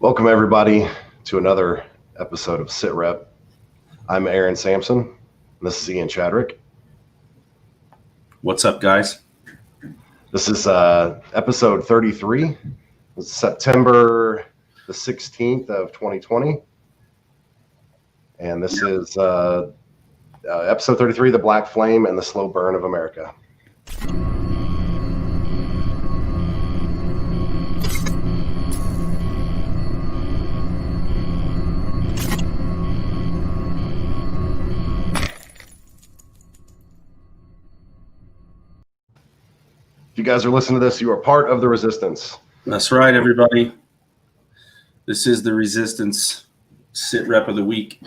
Welcome, everybody, to another episode of SitRep. I'm Aaron Sampson, and this is Ian Chadrick. What's up, guys? This is episode 33. It's September the 16th of 2020. And this is episode 33, The Black Flame and the Slow Burn of America. If you guys are listening to this, you are part of the resistance. That's right, everybody. This is the Resistance SitRep of the week.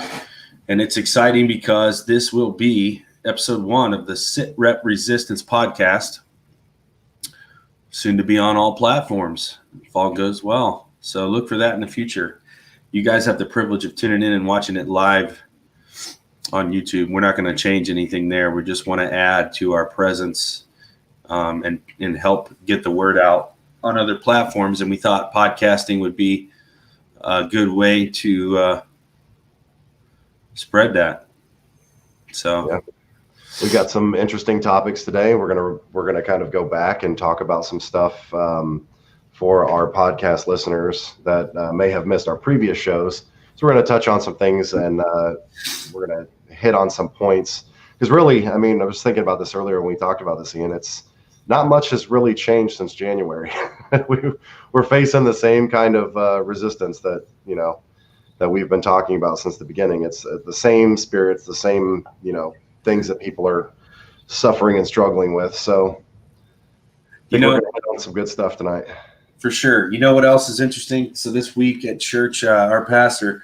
And it's exciting because this will be episode 1 of the SitRep Resistance podcast. Soon to be on all platforms, if all goes well. So look for that in the future. You guys have the privilege of tuning in and watching it live on YouTube. We're not going to change anything there. We just want to add to our presence and help get the word out on other platforms. And we thought podcasting would be a good way to spread that. So yeah. We got some interesting topics today. We're gonna kind of go back and talk about some stuff for our podcast listeners that may have missed our previous shows. So we're gonna touch on some things and we're gonna hit on some points. Because really, I mean, I was thinking about this earlier when we talked about this, Ian. It's not much has really changed since January. We're facing the same kind of resistance that we've been talking about since the beginning. It's the same spirits, the same things that people are suffering and struggling with. So we're going to hit on some good stuff tonight. For sure. You know what else is interesting? So this week at church, our pastor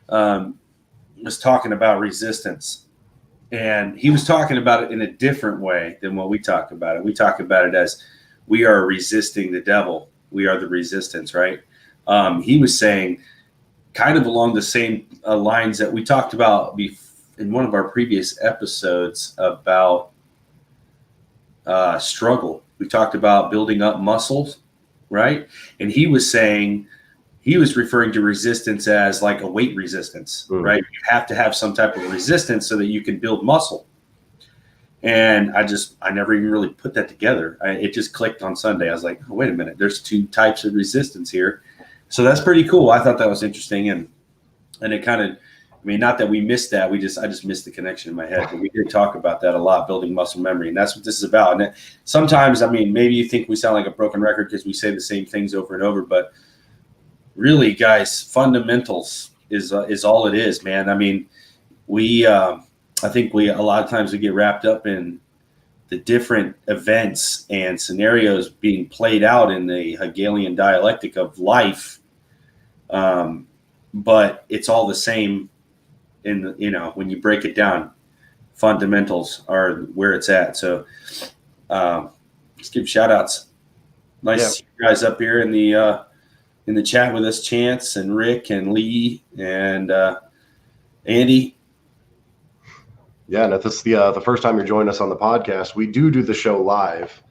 was talking about resistance. And he was talking about it in a different way than what we talk about it. We talk about it as we are resisting the devil. We are the resistance, right? He was saying kind of along the same lines that we talked about in one of our previous episodes about struggle. We talked about building up muscles, right? And he was saying, he was referring to resistance as like a weight resistance, right? You have to have some type of resistance so that you can build muscle. And I never even really put that together. It just clicked on Sunday. I was like, oh, wait a minute, there's 2 types of resistance here. So that's pretty cool. I thought that was interesting. And it kind of, I mean, not that we missed that. I just missed the connection in my head, but we did talk about that a lot, building muscle memory. And that's what this is about. And sometimes, I mean, maybe you think we sound like a broken record because we say the same things over and over, but really, guys, fundamentals is all it is, man. I mean, I think a lot of times we get wrapped up in the different events and scenarios being played out in the Hegelian dialectic of life, but it's all the same. When you break it down, fundamentals are where it's at. So let's give shout outs. Nice to see you guys up here in the chat with us, Chance and Rick and Lee and Andy. Yeah, and if this is the first time you're joining us on the podcast, we do the show live,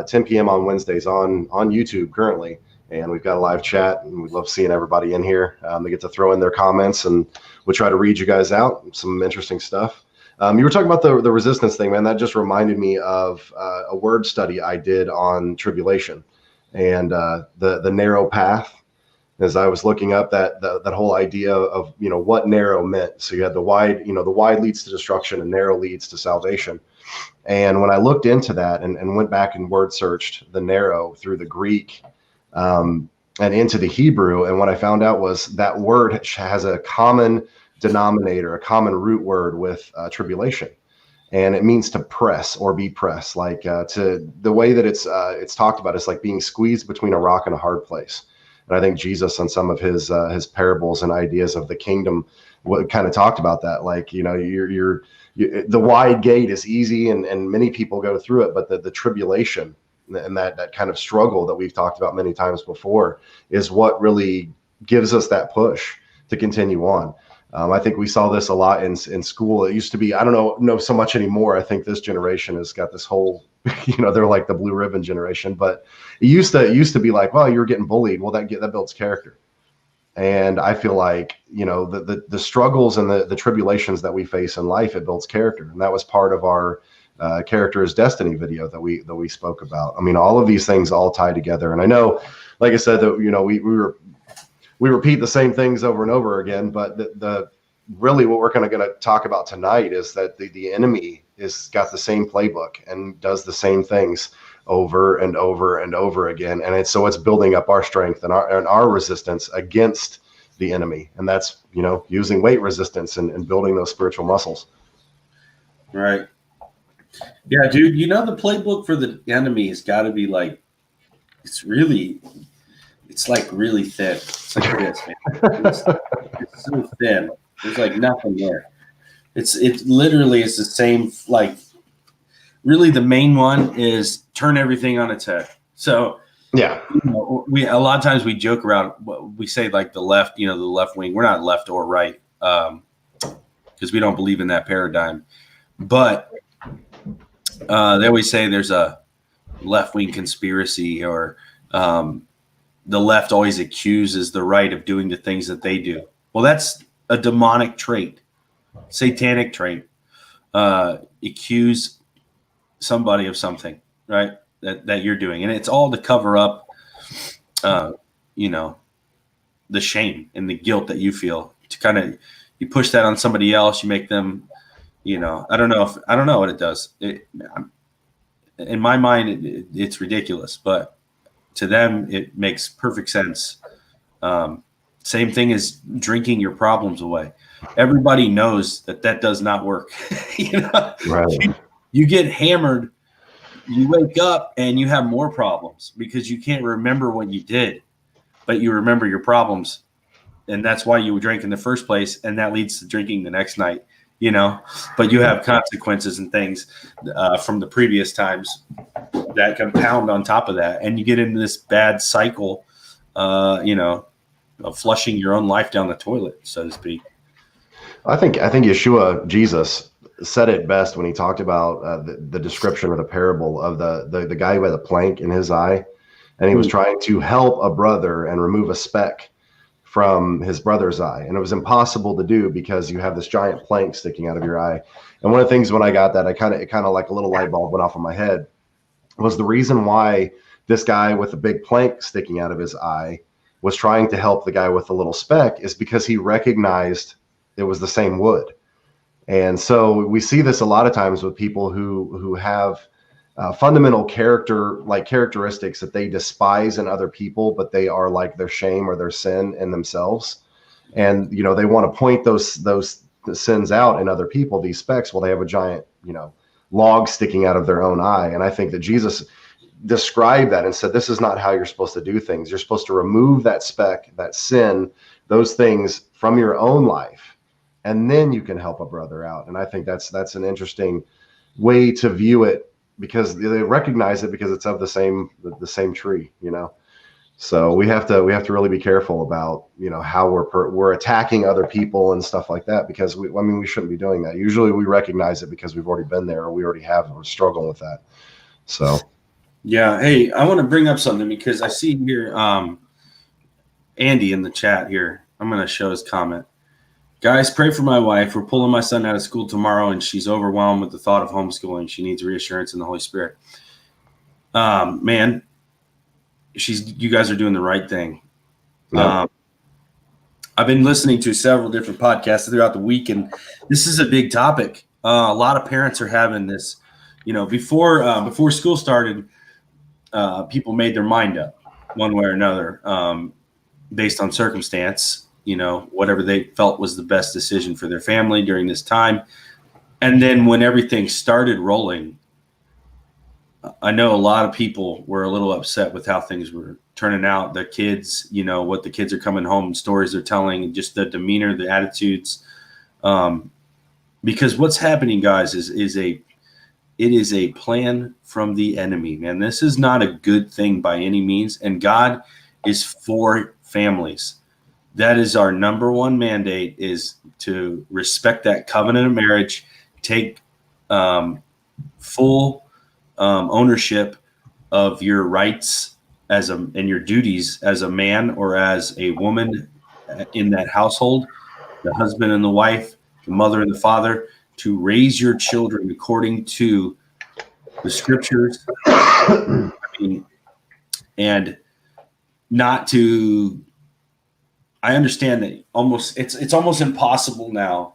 10 p.m. on Wednesdays on YouTube currently. And we've got a live chat, and we love seeing everybody in here. They get to throw in their comments, and we'll try to read you guys out. Some interesting stuff. You were talking about the resistance thing, man. That just reminded me of a word study I did on tribulation and the narrow path. As I was looking up that whole idea of what narrow meant. So you had the wide leads to destruction and narrow leads to salvation. And when I looked into that and went back and word searched the narrow through the Greek and into the Hebrew, and what I found out was that word has a common denominator, a common root word with tribulation. And it means to press or be pressed, like to the way that it's talked about is like being squeezed between a rock and a hard place. And I think Jesus, on some of his parables and ideas of the kingdom, kind of talked about that. Like, you're the wide gate is easy, and many people go through it, but the tribulation and that kind of struggle that we've talked about many times before is what really gives us that push to continue on. I think we saw this a lot in school. It used to be, I don't know so much anymore. I think this generation has got this whole, they're like the blue ribbon generation, but it used to be like, well, you're getting bullied. Well, that builds character. And I feel like, the struggles and the tribulations that we face in life, it builds character. And that was part of our character is destiny video that we spoke about. I mean, all of these things all tie together. And I know, like I said, that, we repeat the same things over and over again, but the really what we're going to talk about tonight is that the enemy is got the same playbook and does the same things over and over and over again. And it's building up our strength and our resistance against the enemy. And that's, using weight resistance and building those spiritual muscles. Right. Yeah, dude, the playbook for the enemy has got to be like, it's like really thin. It's like this, man. It's so thin. There's like nothing there. It literally is the same, like, really the main one is turn everything on its head. So yeah, we a lot of times we joke around. We say like the left, the left wing. We're not left or right because we don't believe in that paradigm. But they always say there's a left wing conspiracy, or the left always accuses the right of doing the things that they do. Well, that's a demonic trait, satanic trait. Accuse somebody of something, right? That you're doing, and it's all to cover up, the shame and the guilt that you feel. To kind of, you push that on somebody else, you make them, I don't know what it does. In my mind, it's ridiculous, but to them, it makes perfect sense. Same thing as drinking your problems away. Everybody knows that does not work. Right. You get hammered, you wake up and you have more problems because you can't remember what you did, but you remember your problems. And that's why you drank in the first place. And that leads to drinking the next night, but you have consequences and things from the previous times that compound on top of that. And you get into this bad cycle, of flushing your own life down the toilet, so to speak. I think Yeshua, Jesus, said it best when he talked about the description or the parable of the guy who had a plank in his eye, and he was trying to help a brother and remove a speck from his brother's eye, and it was impossible to do because you have this giant plank sticking out of your eye. And one of the things when I got that, it kind of like a little light bulb went off in my head, was the reason why this guy with a big plank sticking out of his eye was trying to help the guy with the little speck is because he recognized it was the same wood. And so we see this a lot of times with people who have fundamental characteristics that they despise in other people, but they are like their shame or their sin in themselves. And, they want to point those sins out in other people, these specks. Well, they have a giant, log sticking out of their own eye. And I think that Jesus described that and said, this is not how you're supposed to do things. You're supposed to remove that speck, that sin, those things from your own life, and then you can help a brother out. And I think that's an interesting way to view it, because they recognize it because it's of the same tree, So we have to really be careful about, how we're attacking other people and stuff like that, because we shouldn't be doing that. Usually we recognize it because we've already been there, or we already have, we're struggling with that. So. Yeah. Hey, I want to bring up something because I see here, Andy in the chat here. I'm going to show his comment. Guys, pray for my wife. We're pulling my son out of school tomorrow, and she's overwhelmed with the thought of homeschooling. She needs reassurance in the Holy Spirit. Man, you guys are doing the right thing. Yep. I've been listening to several different podcasts throughout the week, and this is a big topic. A lot of parents are having this. Before school started, people made their mind up one way or another, based on circumstance, whatever they felt was the best decision for their family during this time. And then when everything started rolling, I know a lot of people were a little upset with how things were turning out. The kids, what the kids are coming home, stories they're telling, just the demeanor, the attitudes. Because what's happening, guys, it is a plan from the enemy, man. This is not a good thing by any means. And God is for families. That is our number one mandate, is to respect that covenant of marriage, take full ownership of your rights and your duties as a man or as a woman, in that household, the husband and the wife, the mother and the father, to raise your children according to the scriptures. I mean, and not to, I understand that it's almost impossible now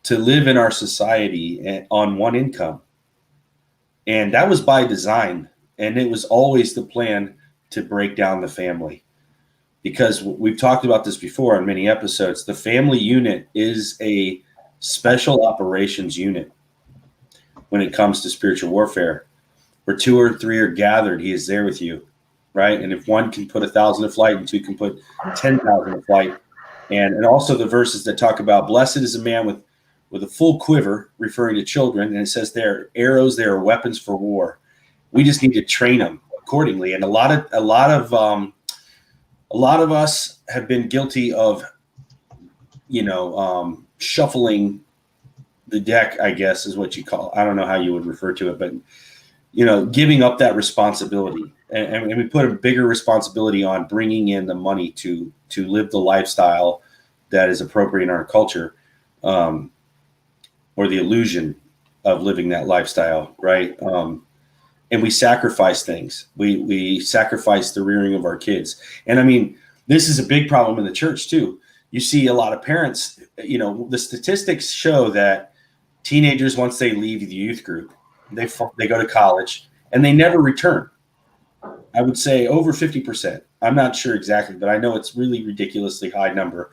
to live in our society on one income. And that was by design. And it was always the plan to break down the family. Because we've talked about this before on many episodes, the family unit is a special operations unit when it comes to spiritual warfare. Where 2 or 3 are gathered, he is there with you, right? And if one can put 1,000 to flight and 2 can put 10,000 to flight. And also the verses that talk about blessed is a man with a full quiver, referring to children. And it says there, arrows, there are weapons for war. We just need to train them accordingly. And a lot of us have been guilty of, shuffling the deck, I guess is what you call it. I don't know how you would refer to it, but, giving up that responsibility. And we put a bigger responsibility on bringing in the money to live the lifestyle that is appropriate in our culture, or the illusion of living that lifestyle, right? And we sacrifice things. We sacrifice the rearing of our kids. And I mean, this is a big problem in the church too. You see a lot of parents, the statistics show that teenagers, once they leave the youth group, they go to college and they never return. I would say over 50%. I'm not sure exactly, but I know it's really ridiculously high number.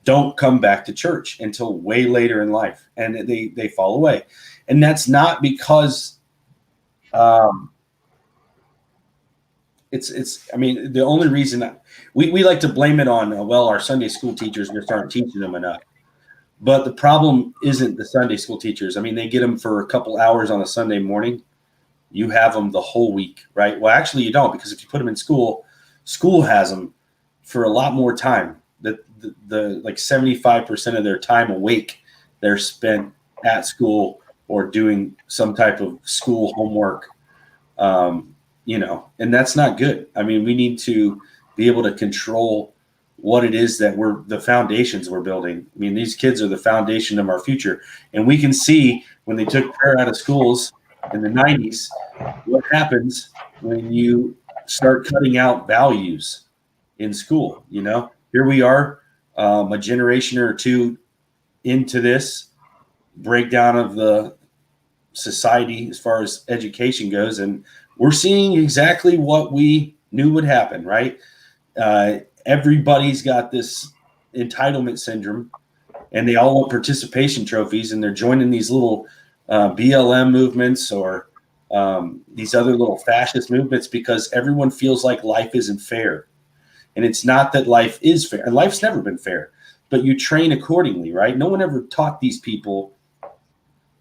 Don't come back to church until way later in life, and they fall away. And that's not because it's. I mean, the only reason we like to blame it on our Sunday school teachers just aren't teaching them enough. But the problem isn't the Sunday school teachers. I mean, they get them for a couple hours on a Sunday morning. You have them the whole week, right? Well, actually, you don't, because if you put them in school, school has them for a lot more time. The like 75% of their time awake, they're spent at school or doing some type of school homework, and that's not good. I mean, we need to be able to control what it is that the foundations we're building. I mean, these kids are the foundation of our future. And we can see when they took prayer out of schools in the 90s, what happens when you start cutting out values in school. Here we are, a generation or two into this breakdown of the society as far as education goes, and we're seeing exactly what we knew would happen, right? Everybody's got this entitlement syndrome, and they all want participation trophies, and they're joining these little BLM movements or these other little fascist movements because everyone feels like life isn't fair. And it's not that life is fair. And life's never been fair, but you train accordingly, right? No one ever taught these people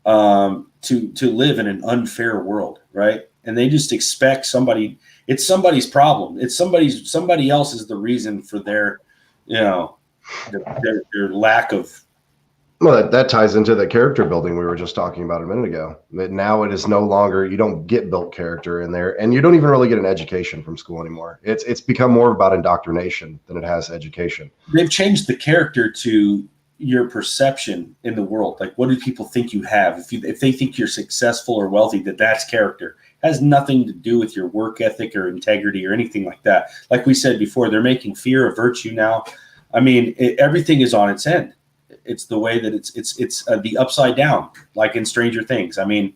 to live in an unfair world, right? And they just expect it's somebody's problem. It's somebody else is the reason for their lack of. Well, that ties into the character building we were just talking about a minute ago. That now it is no longer, you don't get built character in there, and you don't even really get an education from school anymore. It's become more about indoctrination than it has education. They've changed the character to your perception in the world. Like, what do people think you have? If they think you're successful or wealthy, that's character. It has nothing to do with your work ethic or integrity or anything like that. Like we said before, they're making fear a virtue now. I mean, everything is on its end. It's the way that it's the upside down, like in Stranger Things. I mean,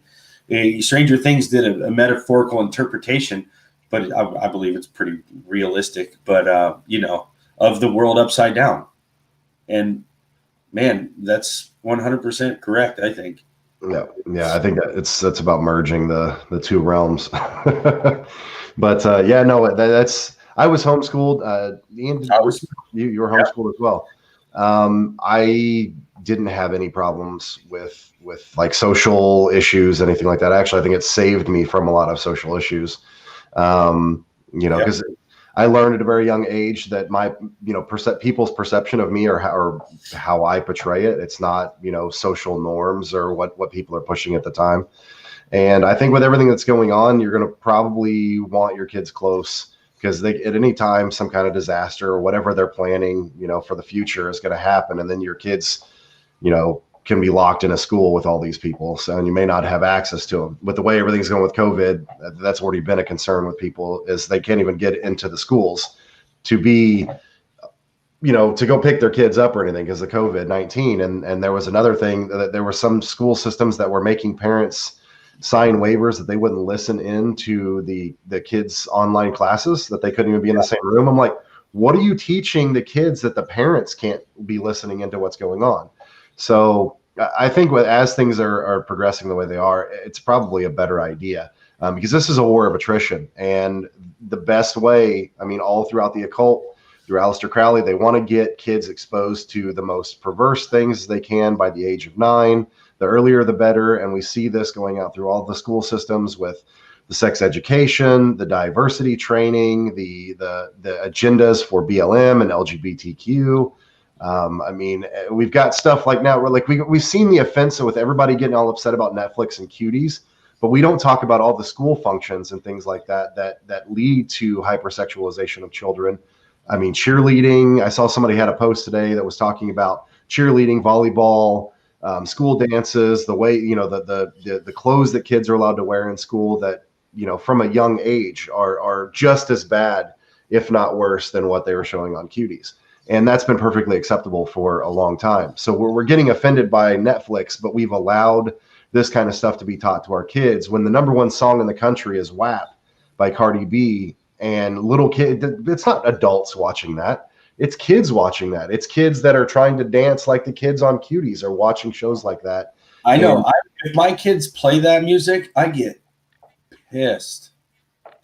Stranger Things did a metaphorical interpretation, but I believe it's pretty realistic. But of the world upside down, and man, that's 100% correct, I think. Yeah, I think that's about merging the two realms. But that's. I was homeschooled. Ian, you were homeschooled as well. I didn't have any problems with like social issues, anything like that. Actually, I think it saved me from a lot of social issues. Because I learned at a very young age that my, people's perception of me or how I portray it. It's not, social norms or what people are pushing at the time. And I think with everything that's going on, you're going to probably want your kids close because they at any time some kind of disaster or whatever they're planning, for the future is going to happen, and then your kids, can be locked in a school with all these people. So, and you may not have access to them. With the way everything's going with COVID, that's already been a concern with people, is they can't even get into the schools to be, to go pick their kids up or anything because of COVID-19. And there was another thing that there were some school systems that were making parents sign waivers that they wouldn't listen in to the kids' online classes, that they couldn't even be in the same room. I'm like, what are you teaching the kids that the parents can't be listening into what's going on? So I think as things are progressing the way they are, it's probably a better idea, because this is a war of attrition. And the best way, all throughout the occult, through Aleister Crowley, they want to get kids exposed to the most perverse things they can by the age of 9. The earlier, the better. And we see this going out through all the school systems with the sex education, the diversity training, the agendas for BLM and LGBTQ. We've got stuff like now where we've seen the offensive with everybody getting all upset about Netflix and cuties, but we don't talk about all the school functions and things like that lead to hypersexualization of children. Cheerleading. I saw somebody had a post today that was talking about cheerleading, volleyball, school dances, the way, the clothes that kids are allowed to wear in school that, from a young age are just as bad, if not worse, than what they were showing on cuties. And that's been perfectly acceptable for a long time. So we're getting offended by Netflix, but we've allowed this kind of stuff to be taught to our kids when the number one song in the country is WAP by Cardi B, and little kids, it's not adults watching that. It's kids watching that. It's kids that are trying to dance like the kids on cuties are watching shows like that. I know. If my kids play that music, I get pissed.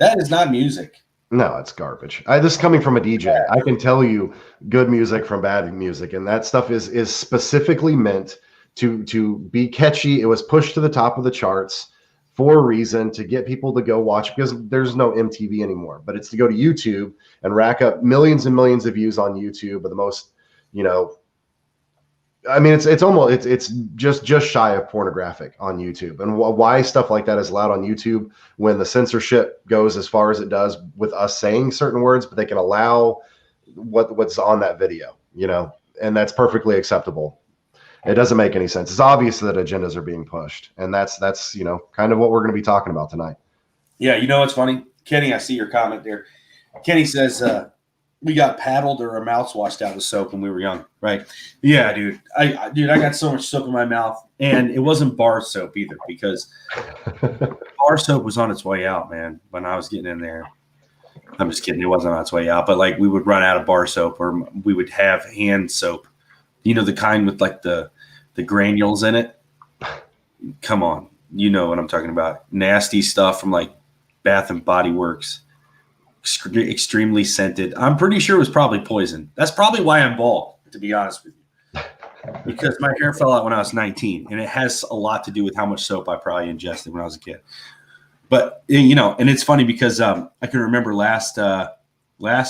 That is not music. No, it's garbage. This is coming from a DJ. I can tell you good music from bad music, and that stuff is specifically meant to be catchy. It was pushed to the top of the charts for a reason, to get people to go watch, because there's no MTV anymore. But it's to go to YouTube and rack up millions and millions of views on YouTube of the most, it's just shy of pornographic on YouTube. And why stuff like that is allowed on YouTube when the censorship goes as far as it does with us saying certain words, but they can allow what's on that video, and that's perfectly acceptable. It doesn't make any sense. It's obvious that agendas are being pushed, and that's kind of what we're going to be talking about tonight. Yeah, what's funny, Kenny? I see your comment there. Kenny says we got paddled or our mouths washed out with soap when we were young, right? Yeah, dude. I got so much soap in my mouth, and it wasn't bar soap either, because bar soap was on its way out, man. When I was getting in there, I'm just kidding. It wasn't on its way out, but we would run out of bar soap, or we would have hand soap. The kind with the granules in it. Come on. You know what I'm talking about. Nasty stuff from Bath and Body Works. Extremely scented. I'm pretty sure it was probably poison. That's probably why I'm bald, to be honest with you. Because my hair fell out when I was 19, and it has a lot to do with how much soap I probably ingested when I was a kid. But, and it's funny because I can remember last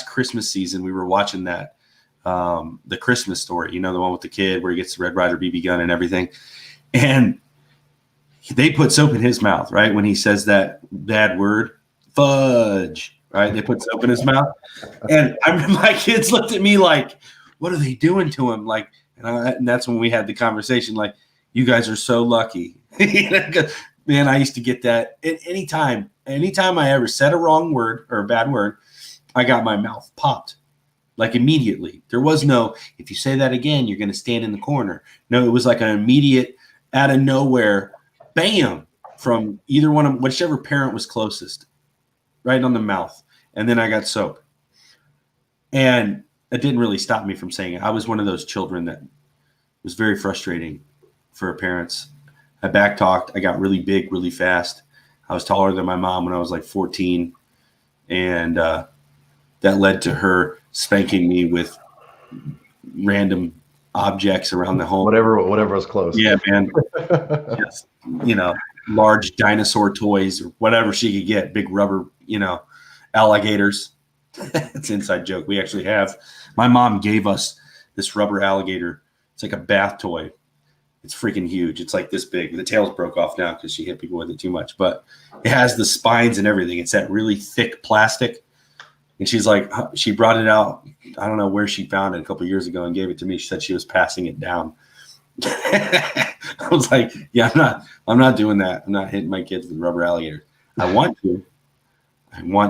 Christmas season, we were watching that. The Christmas Story, the one with the kid where he gets the Red Ryder BB gun and everything. And they put soap in his mouth, right? When he says that bad word, fudge, right? They put soap in his mouth. And I remember my kids looked at me like, what are they doing to him? And that's when we had the conversation, you guys are so lucky. Man, I used to get that anytime I ever said a wrong word or a bad word, I got my mouth popped. Immediately. There was no, if you say that again, you're going to stand in the corner. No, it was an immediate, out of nowhere, bam, from either one of whichever parent was closest, right on the mouth. And then I got soap. And it didn't really stop me from saying it. I was one of those children that was very frustrating for parents. I backtalked. I got really big really fast. I was taller than my mom when I was 14. And that led to her spanking me with random objects around the home. Whatever was close. Yeah, man. Just, large dinosaur toys or whatever she could get. Big rubber, alligators. It's an inside joke. We actually have. My mom gave us this rubber alligator. It's like a bath toy. It's freaking huge. It's this big. The tail's broke off now because she hit people with it too much. But it has the spines and everything. It's that really thick plastic. And she's like, she brought it out. I don't know where she found it a couple of years ago and gave it to me. She said she was passing it down. I was like, yeah, I'm not doing that. I'm not hitting my kids with rubber alligators. I want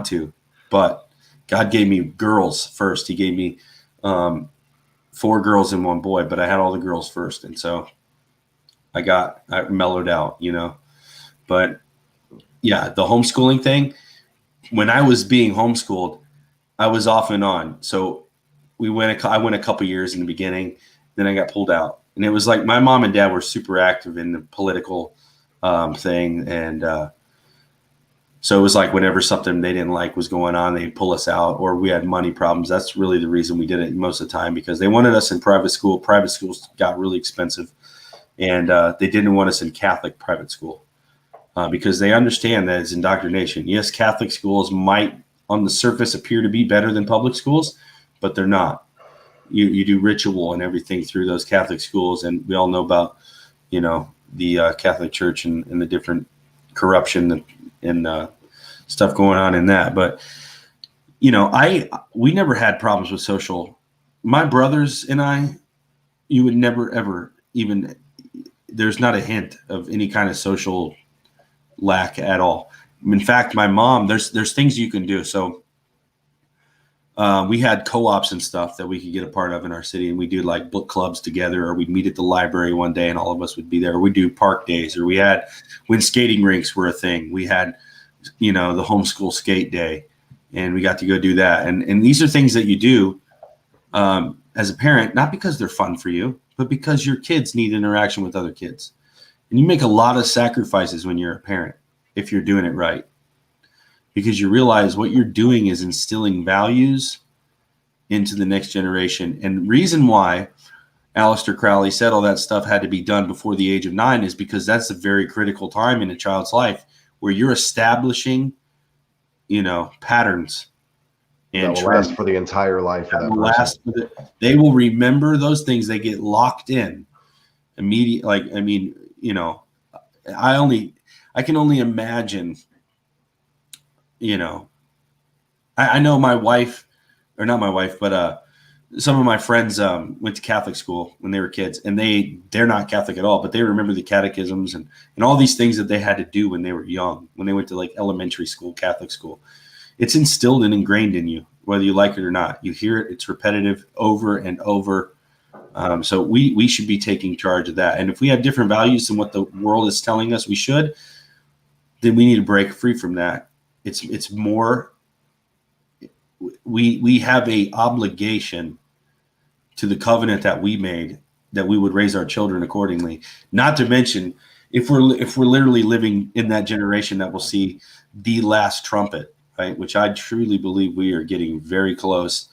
to, but God gave me girls first. He gave me 4 girls and 1 boy, but I had all the girls first. And so I mellowed out, but yeah, the homeschooling thing, when I was being homeschooled, I was off and on. So I went a couple years in the beginning, then I got pulled out. And it was like my mom and dad were super active in the political thing. And so it was like whenever something they didn't like was going on, they'd pull us out, or we had money problems. That's really the reason we did it most of the time, because they wanted us in private school. Private schools got really expensive, and they didn't want us in Catholic private school because they understand that it's indoctrination. Yes, Catholic schools might on the surface appear to be better than public schools, but they're not. You do ritual and everything through those Catholic schools, and we all know about, the Catholic Church and the different corruption and stuff going on in that. But we never had problems with social. My brothers and I, you would never ever even. There's not a hint of any kind of social lack at all. In fact, my mom, there's things you can do. So we had co-ops and stuff that we could get a part of in our city, and we do like book clubs together, or we'd meet at the library one day and all of us would be there. Or we'd do park days, or when skating rinks were a thing, we had, the homeschool skate day, and we got to go do that. And these are things that you do as a parent, not because they're fun for you, but because your kids need interaction with other kids. And you make a lot of sacrifices when you're a parent, if you're doing it right, because you realize what you're doing is instilling values into the next generation. And the reason why Aleister Crowley said all that stuff had to be done before the age of 9 is because that's a very critical time in a child's life where you're establishing, patterns. And that will last for the entire life of that person. They will remember those things. They get locked in immediately. I can only imagine, I know my wife, or not my wife, but some of my friends went to Catholic school when they were kids, and they're not Catholic at all, but they remember the catechisms and all these things that they had to do when they were young, when they went to like elementary school, Catholic school. It's instilled and ingrained in you, whether you like it or not. You hear it, it's repetitive over and over. So we should be taking charge of that. And if we have different values than what the world is telling us we should, then we need to break free from that. It's more, we have a obligation to the covenant that we made, that we would raise our children accordingly. Not to mention, if we're literally living in that generation that will see the last trumpet, right, which I truly believe we are getting very close.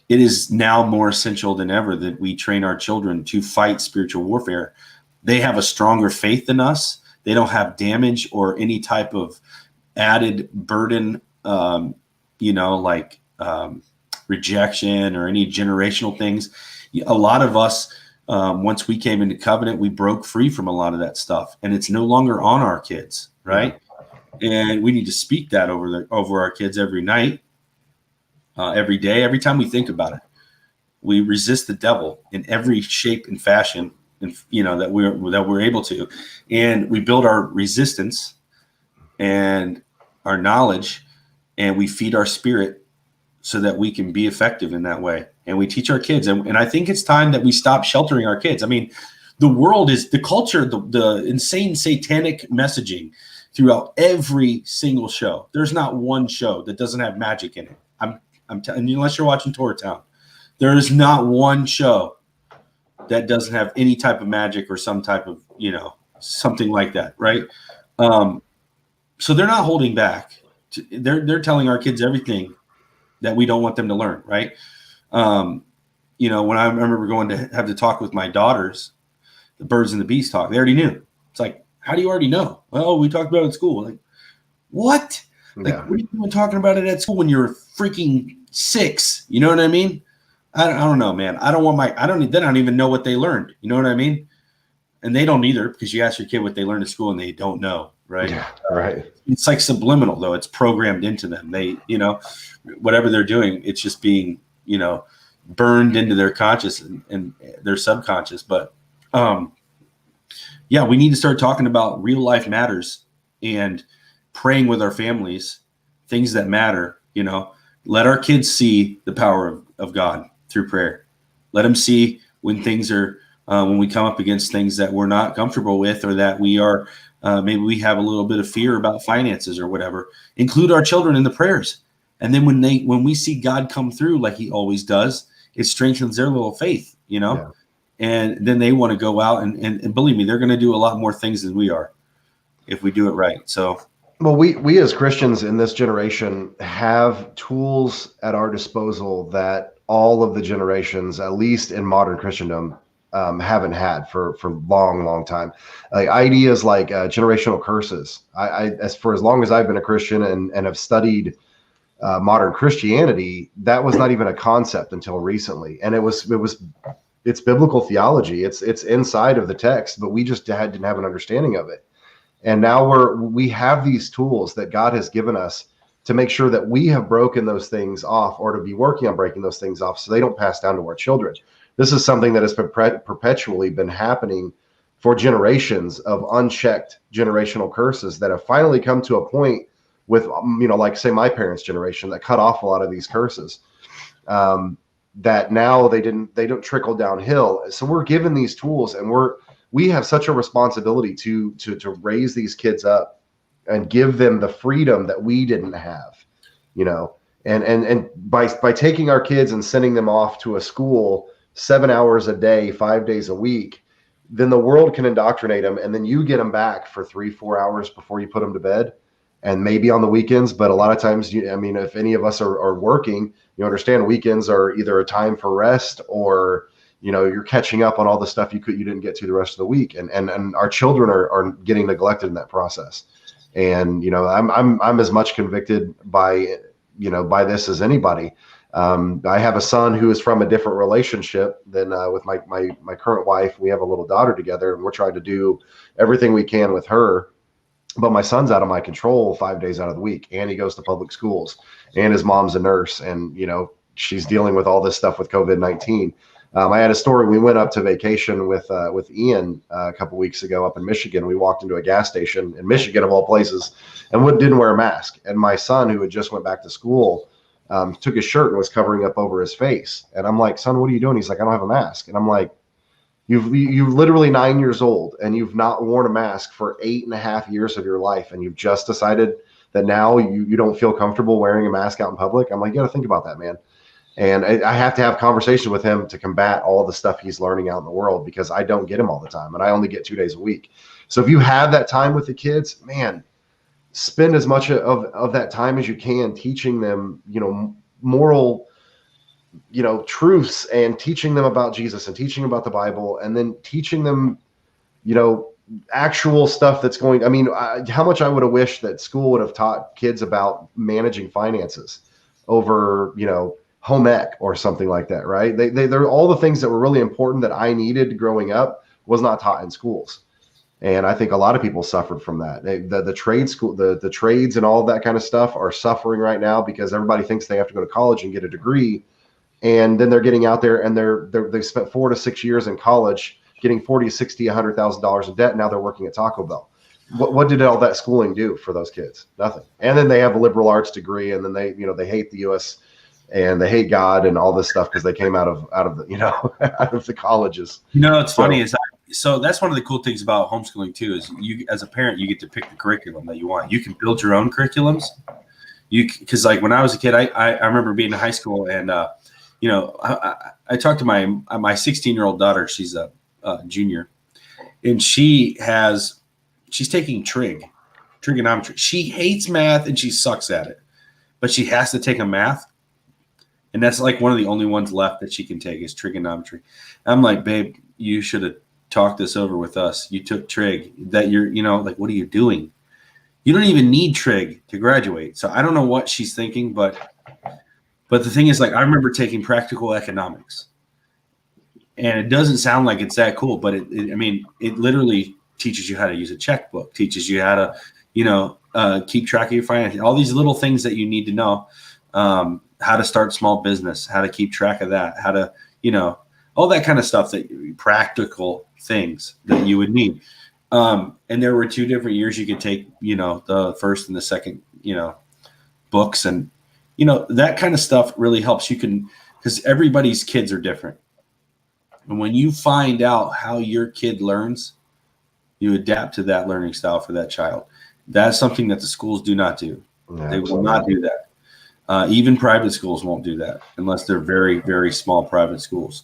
It is now more essential than ever that we train our children to fight spiritual warfare. They have a stronger faith than us. They don't have damage or any type of added burden, rejection or any generational things. A lot of us, once we came into covenant, we broke free from a lot of that stuff, and it's no longer on our kids, right? And we need to speak that over our kids every night, every day, every time we think about it. We resist the devil in every shape and fashion, and that we're able to, and we build our resistance and our knowledge, and we feed our spirit so that we can be effective in that way. And we teach our kids, and I think it's time that we stop sheltering our kids. I mean, the world is the culture, the insane satanic messaging throughout every single show. There's not one show that doesn't have magic in it. I'm telling you, unless you're watching Tour Town, there is not one show that doesn't have any type of magic or some type of, something like that, right? So they're not holding back. They're telling our kids everything that we don't want them to learn, right? When I remember going to have to talk with my daughters, the birds and the bees talk, they already knew. It's like, how do you already know? Well, we talked about it at school. Like, what? Like, what are you even talking about it at school when you're freaking 6? You know what I mean? I don't know, man. They don't even know what they learned. You know what I mean? And they don't either, because you ask your kid what they learned at school and they don't know, right? Yeah, right. It's like subliminal, though. It's programmed into them. They, whatever they're doing, it's just being, burned into their conscious and their subconscious. But yeah, we need to start talking about real life matters and praying with our families, things that matter. Let our kids see the power of God through prayer. Let them see when things are, when we come up against things that we're not comfortable with, or that we are, maybe we have a little bit of fear about finances or whatever. Include our children in the prayers. And then when we see God come through like he always does, it strengthens their little faith, Yeah. and then they want to go out and believe me, they're going to do a lot more things than we are if we do it right. So, well, we as Christians in this generation have tools at our disposal that all of the generations, at least in modern Christendom, haven't had for long time. Like ideas like generational curses. As for as long as I've been a Christian and have studied modern Christianity, that was not even a concept until recently, and it's biblical theology. It's inside of the text, but we just didn't have an understanding of it. And now we have these tools that God has given us to make sure that we have broken those things off, or to be working on breaking those things off so they don't pass down to our children. This is something that has been perpetually been happening for generations of unchecked generational curses that have finally come to a point with, like say my parents' generation that cut off a lot of these curses, that now they don't trickle downhill. So we're given these tools, and we have such a responsibility to raise these kids up and give them the freedom that we didn't have, and by taking our kids and sending them off to a school 7 hours a day, 5 days a week, then the world can indoctrinate them. And then you get them back for 3-4 hours before you put them to bed, and maybe on the weekends. But a lot of times, if any of us are working, you understand weekends are either a time for rest, or you're catching up on all the stuff you didn't get to the rest of the week, and our children are getting neglected in that process. And I'm as much convicted by this as anybody. I have a son who is from a different relationship than with my current wife. We have a little daughter together, and we're trying to do everything we can with her. But my son's out of my control 5 days out of the week, and he goes to public schools, and his mom's a nurse, and she's dealing with all this stuff with COVID-19. I had a story. We went up to vacation with Ian a couple weeks ago up in Michigan. We walked into a gas station in Michigan, of all places, and didn't wear a mask. And my son, who had just went back to school, took his shirt and was covering up over his face. And I'm like, son, what are you doing? He's like, I don't have a mask. And I'm like, you're literally 9 years old, and you've not worn a mask for 8.5 years of your life, and you've just decided that now you don't feel comfortable wearing a mask out in public. I'm like, you got to think about that, man. And I have to have conversation with him to combat all the stuff he's learning out in the world, because I don't get him all the time, and I only get 2 days a week. So if you have that time with the kids, man, spend as much of that time as you can teaching them, moral, truths, and teaching them about Jesus, and teaching about the Bible, and then teaching them, actual stuff that's going. How much I would have wished that school would have taught kids about managing finances over, home ec or something like that, right? They're all the things that were really important that I needed growing up was not taught in schools. And I think a lot of people suffered from that. The trade school, the trades and all that kind of stuff are suffering right now because everybody thinks they have to go to college and get a degree. And then they're getting out there and they spent 4 to 6 years in college getting $40, $60, $100,000 in debt. Now they're working at Taco Bell. What did all that schooling do for those kids? Nothing. And then they have a liberal arts degree, and then they hate the U.S. and they hate God and all this stuff because they came out of the out of the colleges. It's funny is so that's one of the cool things about homeschooling too, is you as a parent, you get to pick the curriculum that you want. You can build your own curriculums. Because like when I was a kid, I remember being in high school, and I talked to my 16-year-old daughter. She's a junior, and she's taking trigonometry. She hates math and she sucks at it, but she has to take a math. And that's like one of the only ones left that she can take is trigonometry. I'm like, babe, you should have talked this over with us. You took trig. That you're, like, what are you doing? You don't even need trig to graduate. So I don't know what she's thinking, but the thing is, like, I remember taking practical economics, and it doesn't sound like it's that cool, but it literally teaches you how to use a checkbook, teaches you how to, keep track of your finances, all these little things that you need to know, how to start small business, how to keep track of that, how to, all that kind of stuff, that practical things that you would need. And there were 2 different years you could take, the first and the second, books, and, that kind of stuff really helps. You can, because everybody's kids are different. And when you find out how your kid learns, you adapt to that learning style for that child. That's something that the schools do not do. Yeah, they will not do that. Even private schools won't do that unless they're very, very small private schools.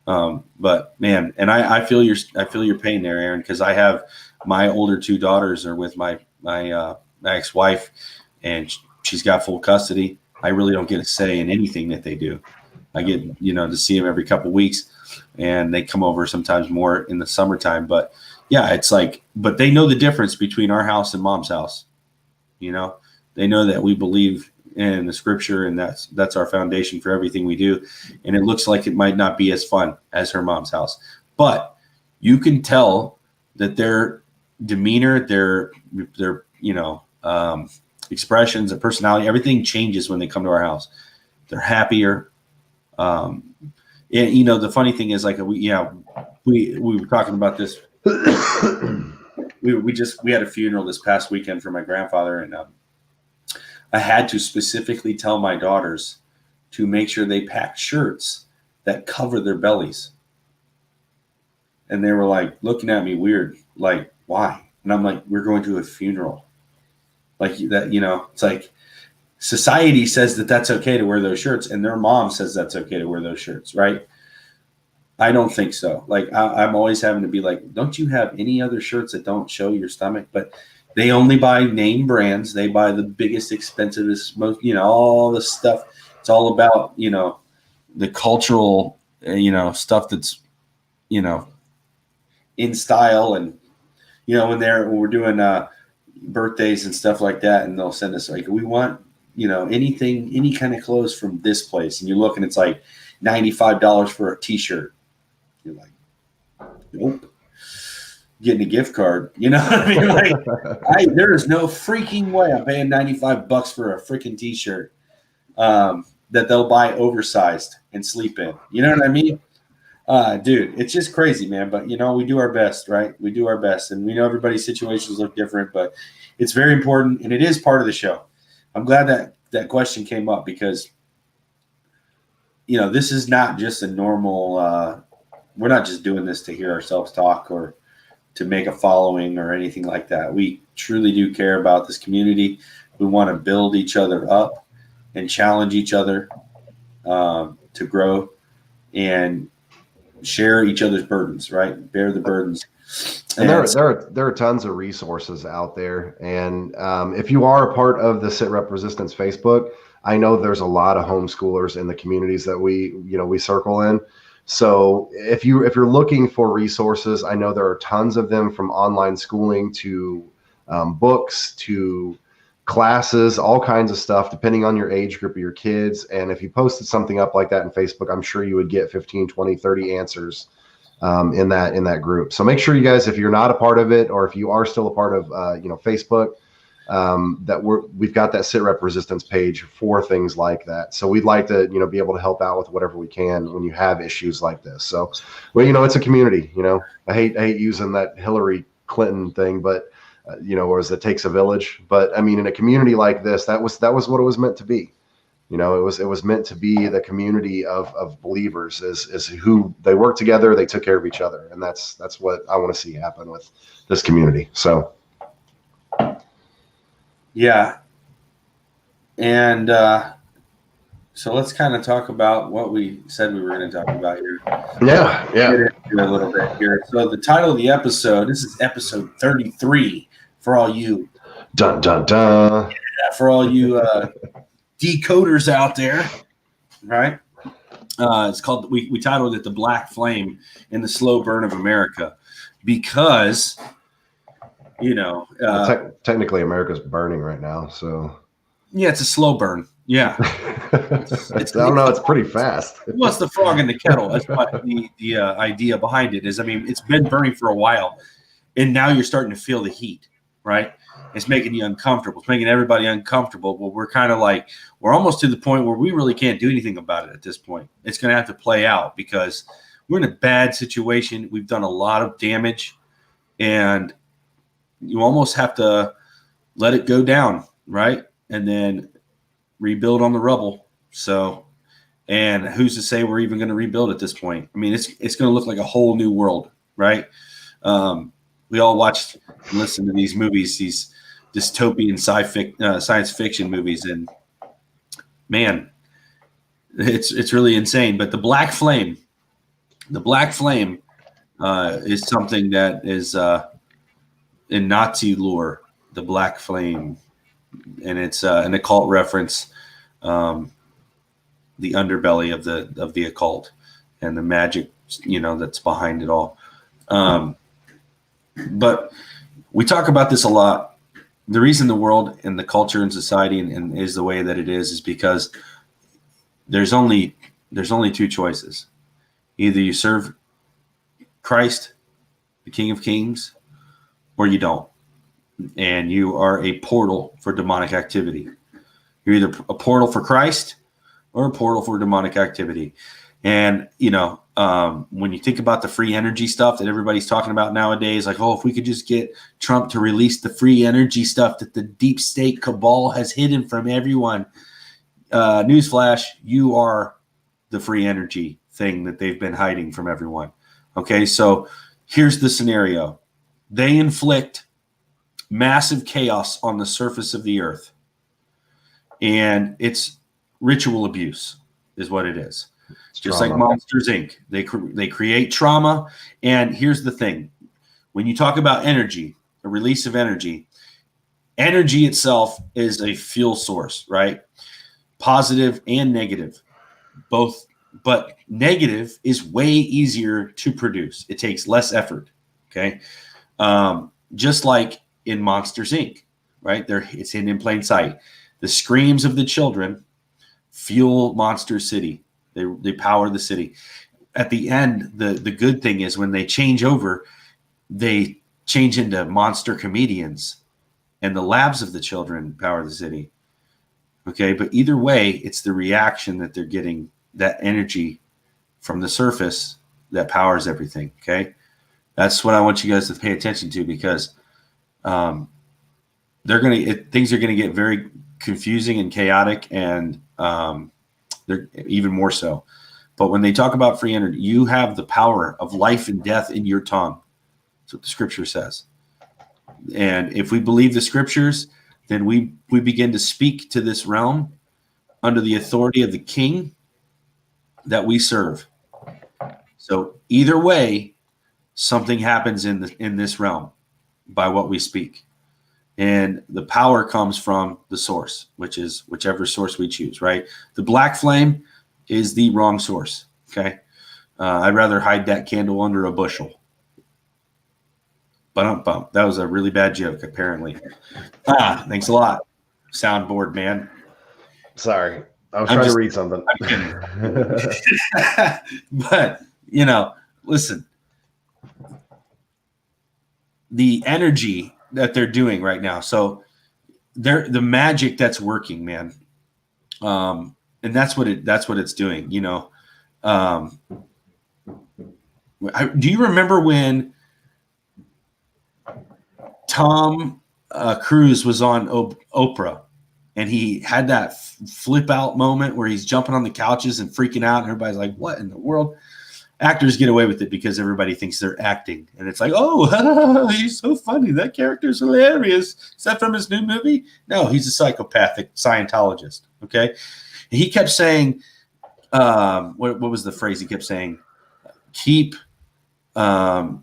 But man, and I feel your pain there, Aaron, because I have my older 2 daughters are with my ex-wife, and she's got full custody. I really don't get a say in anything that they do. I get, to see them every couple of weeks, and they come over sometimes more in the summertime. But yeah, it's like, but they know the difference between our house and mom's house. They know that we believe in the scripture, and that's our foundation for everything we do. And it looks like it might not be as fun as her mom's house, but you can tell that their demeanor, their expressions, their personality, everything changes when they come to our house. They're happier. And, the funny thing is, like, we were talking about this. we had a funeral this past weekend for my grandfather, and I had to specifically tell my daughters to make sure they packed shirts that cover their bellies. And they were like looking at me weird, like, why? And I'm like, we're going to a funeral. Like that, it's like society says that that's okay to wear those shirts, and their mom says that's okay to wear those shirts, right? I don't think so. Like, I'm always having to be like, don't you have any other shirts that don't show your stomach? But they only buy name brands. They buy the biggest, expensivest, most, all the stuff. It's all about, the cultural, stuff that's, in style. And, when we're doing birthdays and stuff like that, and they'll send us like, we want, anything, any kind of clothes from this place. And you look, and it's like $95 for a t-shirt. You're like, nope. Getting a gift card, what I mean? Like, there is no freaking way I'm paying $95 for a freaking t-shirt that they'll buy oversized and sleep in. You know what I mean? Dude, it's just crazy, man. But we do our best, right? We do our best, and we know everybody's situations look different, but it's very important, and it is part of the show. I'm glad that question came up, because this is not just a normal. We're not just doing this to hear ourselves talk or to make a following or anything like that. We truly do care about this community. We want to build each other up and challenge each other to grow and share each other's burdens, right? Bear the burdens. And there are tons of resources out there. And if you are a part of the SitRep Resistance Facebook, I know there's a lot of homeschoolers in the communities that we circle in. So if you're looking for resources, I know there are tons of them, from online schooling to books to classes, all kinds of stuff, depending on your age group of your kids. And if you posted something up like that in Facebook, I'm sure you would get 15, 20, 30 answers in that group. So make sure you guys, if you're not a part of it, or if you are still a part of Facebook, that we've got that SitRep Resistance page for things like that. So we'd like to be able to help out with whatever we can when you have issues like this. So it's a community. I hate using that Hillary Clinton thing, but whereas it takes a village. But I mean, in a community like this, that was what it was meant to be. It was meant to be the community of believers, is who they work together, they took care of each other, and that's what I want to see happen with this community. So yeah, and so let's kind of talk about what we said we were going to talk about here. Yeah. Get into a little bit here. So the title of the episode, this is episode 33 for all you dun dun dun. Yeah, for all you decoders out there, right? It's called, we titled it The Black Flame in the Slow Burn of America, because technically America's burning right now, so yeah, it's a slow burn. Yeah. I don't know, it's pretty fast. What's the frog in the kettle? That's what the idea behind it is. I mean, it's been burning for a while, and now you're starting to feel the heat, right? It's making you uncomfortable. It's making everybody uncomfortable. But we're almost to the point where we really can't do anything about it at this point. It's going to have to play out because we're in a bad situation. We've done a lot of damage, and you almost have to let it go down, right? And then rebuild on the rubble. So, and who's to say we're even going to rebuild at this point? I mean, it's going to look like a whole new world, right? We all watched and listened to these movies, these dystopian science fiction movies, and man, it's really insane. But the black flame is something that is in Nazi lore, the black flame, and it's an occult reference, the underbelly of the occult and the magic, that's behind it all. But we talk about this a lot. The reason the world and the culture and society and is the way that it is because there's only two choices. Either you serve Christ, the King of Kings, or you don't. And you are a portal for demonic activity. You're either a portal for Christ or a portal for demonic activity. And, when you think about the free energy stuff that everybody's talking about nowadays, like, if we could just get Trump to release the free energy stuff that the deep state cabal has hidden from everyone. Newsflash, you are the free energy thing that they've been hiding from everyone. Okay, so here's the scenario. They inflict massive chaos on the surface of the earth. And it's ritual abuse is what it is. Just like Monsters, Inc. They create trauma. And here's the thing. When you talk about energy, a release of energy itself is a fuel source, right? Positive and negative, both. But negative is way easier to produce. It takes less effort, okay? Just like in Monsters, Inc., right? It's hidden in plain sight. The screams of the children fuel Monster City. They power the city. At the end, the good thing is when they change over, they change into monster comedians, and the labs of the children power the city. Okay, but either way, it's the reaction that they're getting, that energy from the surface that powers everything. Okay, that's what I want you guys to pay attention to because things are gonna get very confusing and chaotic, and they're even more so. But when they talk about free energy, you have the power of life and death in your tongue. That's what the scripture says. And if we believe the scriptures, then we begin to speak to this realm under the authority of the king that we serve. So either way, something happens in this realm by what we speak. And the power comes from the source, which is whichever source we choose, right? The black flame is the wrong source, okay? I'd rather hide that candle under a bushel. Bump. That was a really bad joke, apparently. Thanks a lot, soundboard man. Sorry. I was trying to read something. But, listen. The energy that they're doing right now. So the magic that's working, man. And that's what it's doing, do you remember when Tom Cruise was on Oprah and he had that flip out moment where he's jumping on the couches and freaking out and everybody's like, what in the world? Actors get away with it because everybody thinks they're acting. And it's like, oh, he's so funny. That character's hilarious. Is that from his new movie? No, he's a psychopathic Scientologist. Okay. And he kept saying, what was the phrase he kept saying? Keep Scientology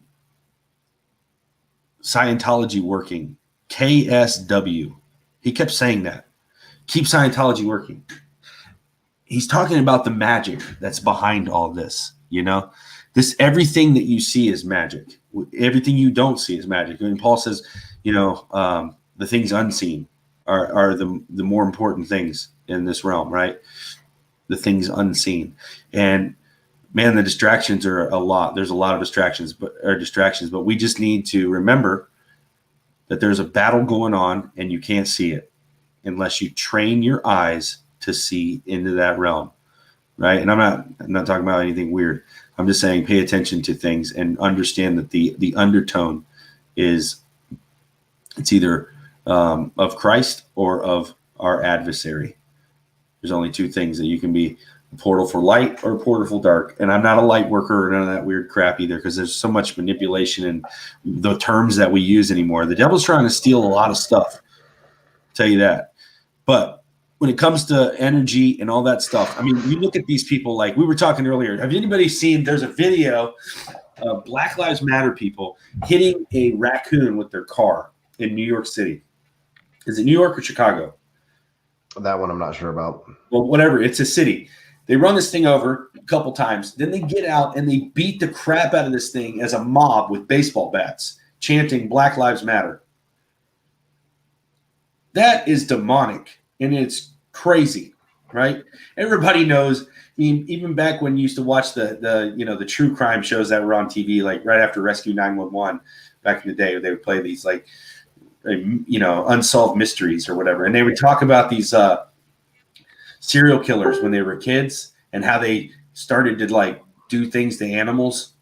working. KSW. He kept saying that. Keep Scientology working. He's talking about the magic that's behind all this. Everything that you see is magic. Everything you don't see is magic. And Paul says, the things unseen are the more important things in this realm, right? The things unseen. And man, the distractions are a lot. There's a lot of distractions, but we just need to remember that there's a battle going on and you can't see it unless you train your eyes to see into that realm, right? And I'm not talking about anything weird. I'm just saying pay attention to things and understand that the undertone is it's either of Christ or of our adversary. There's only two things that you can be: a portal for light or a portal for dark. And I'm not a light worker or none of that weird crap either, because there's so much manipulation in the terms that we use anymore. The devil's trying to steal a lot of stuff. I'll tell you that. But when it comes to energy and all that stuff, I mean, you look at these people, like we were talking earlier. Have anybody seen, there's a video of Black Lives Matter people hitting a raccoon with their car in New York City. Is it New York or Chicago? That one I'm not sure about. Well, whatever. It's a city. They run this thing over a couple times. Then they get out and they beat the crap out of this thing as a mob with baseball bats, chanting Black Lives Matter. That is demonic, and it's crazy, right? Everybody knows. I mean, even back when you used to watch the true crime shows that were on TV, like right after Rescue 911, back in the day, they would play these like unsolved mysteries or whatever, and they would talk about these serial killers when they were kids and how they started to like do things to animals,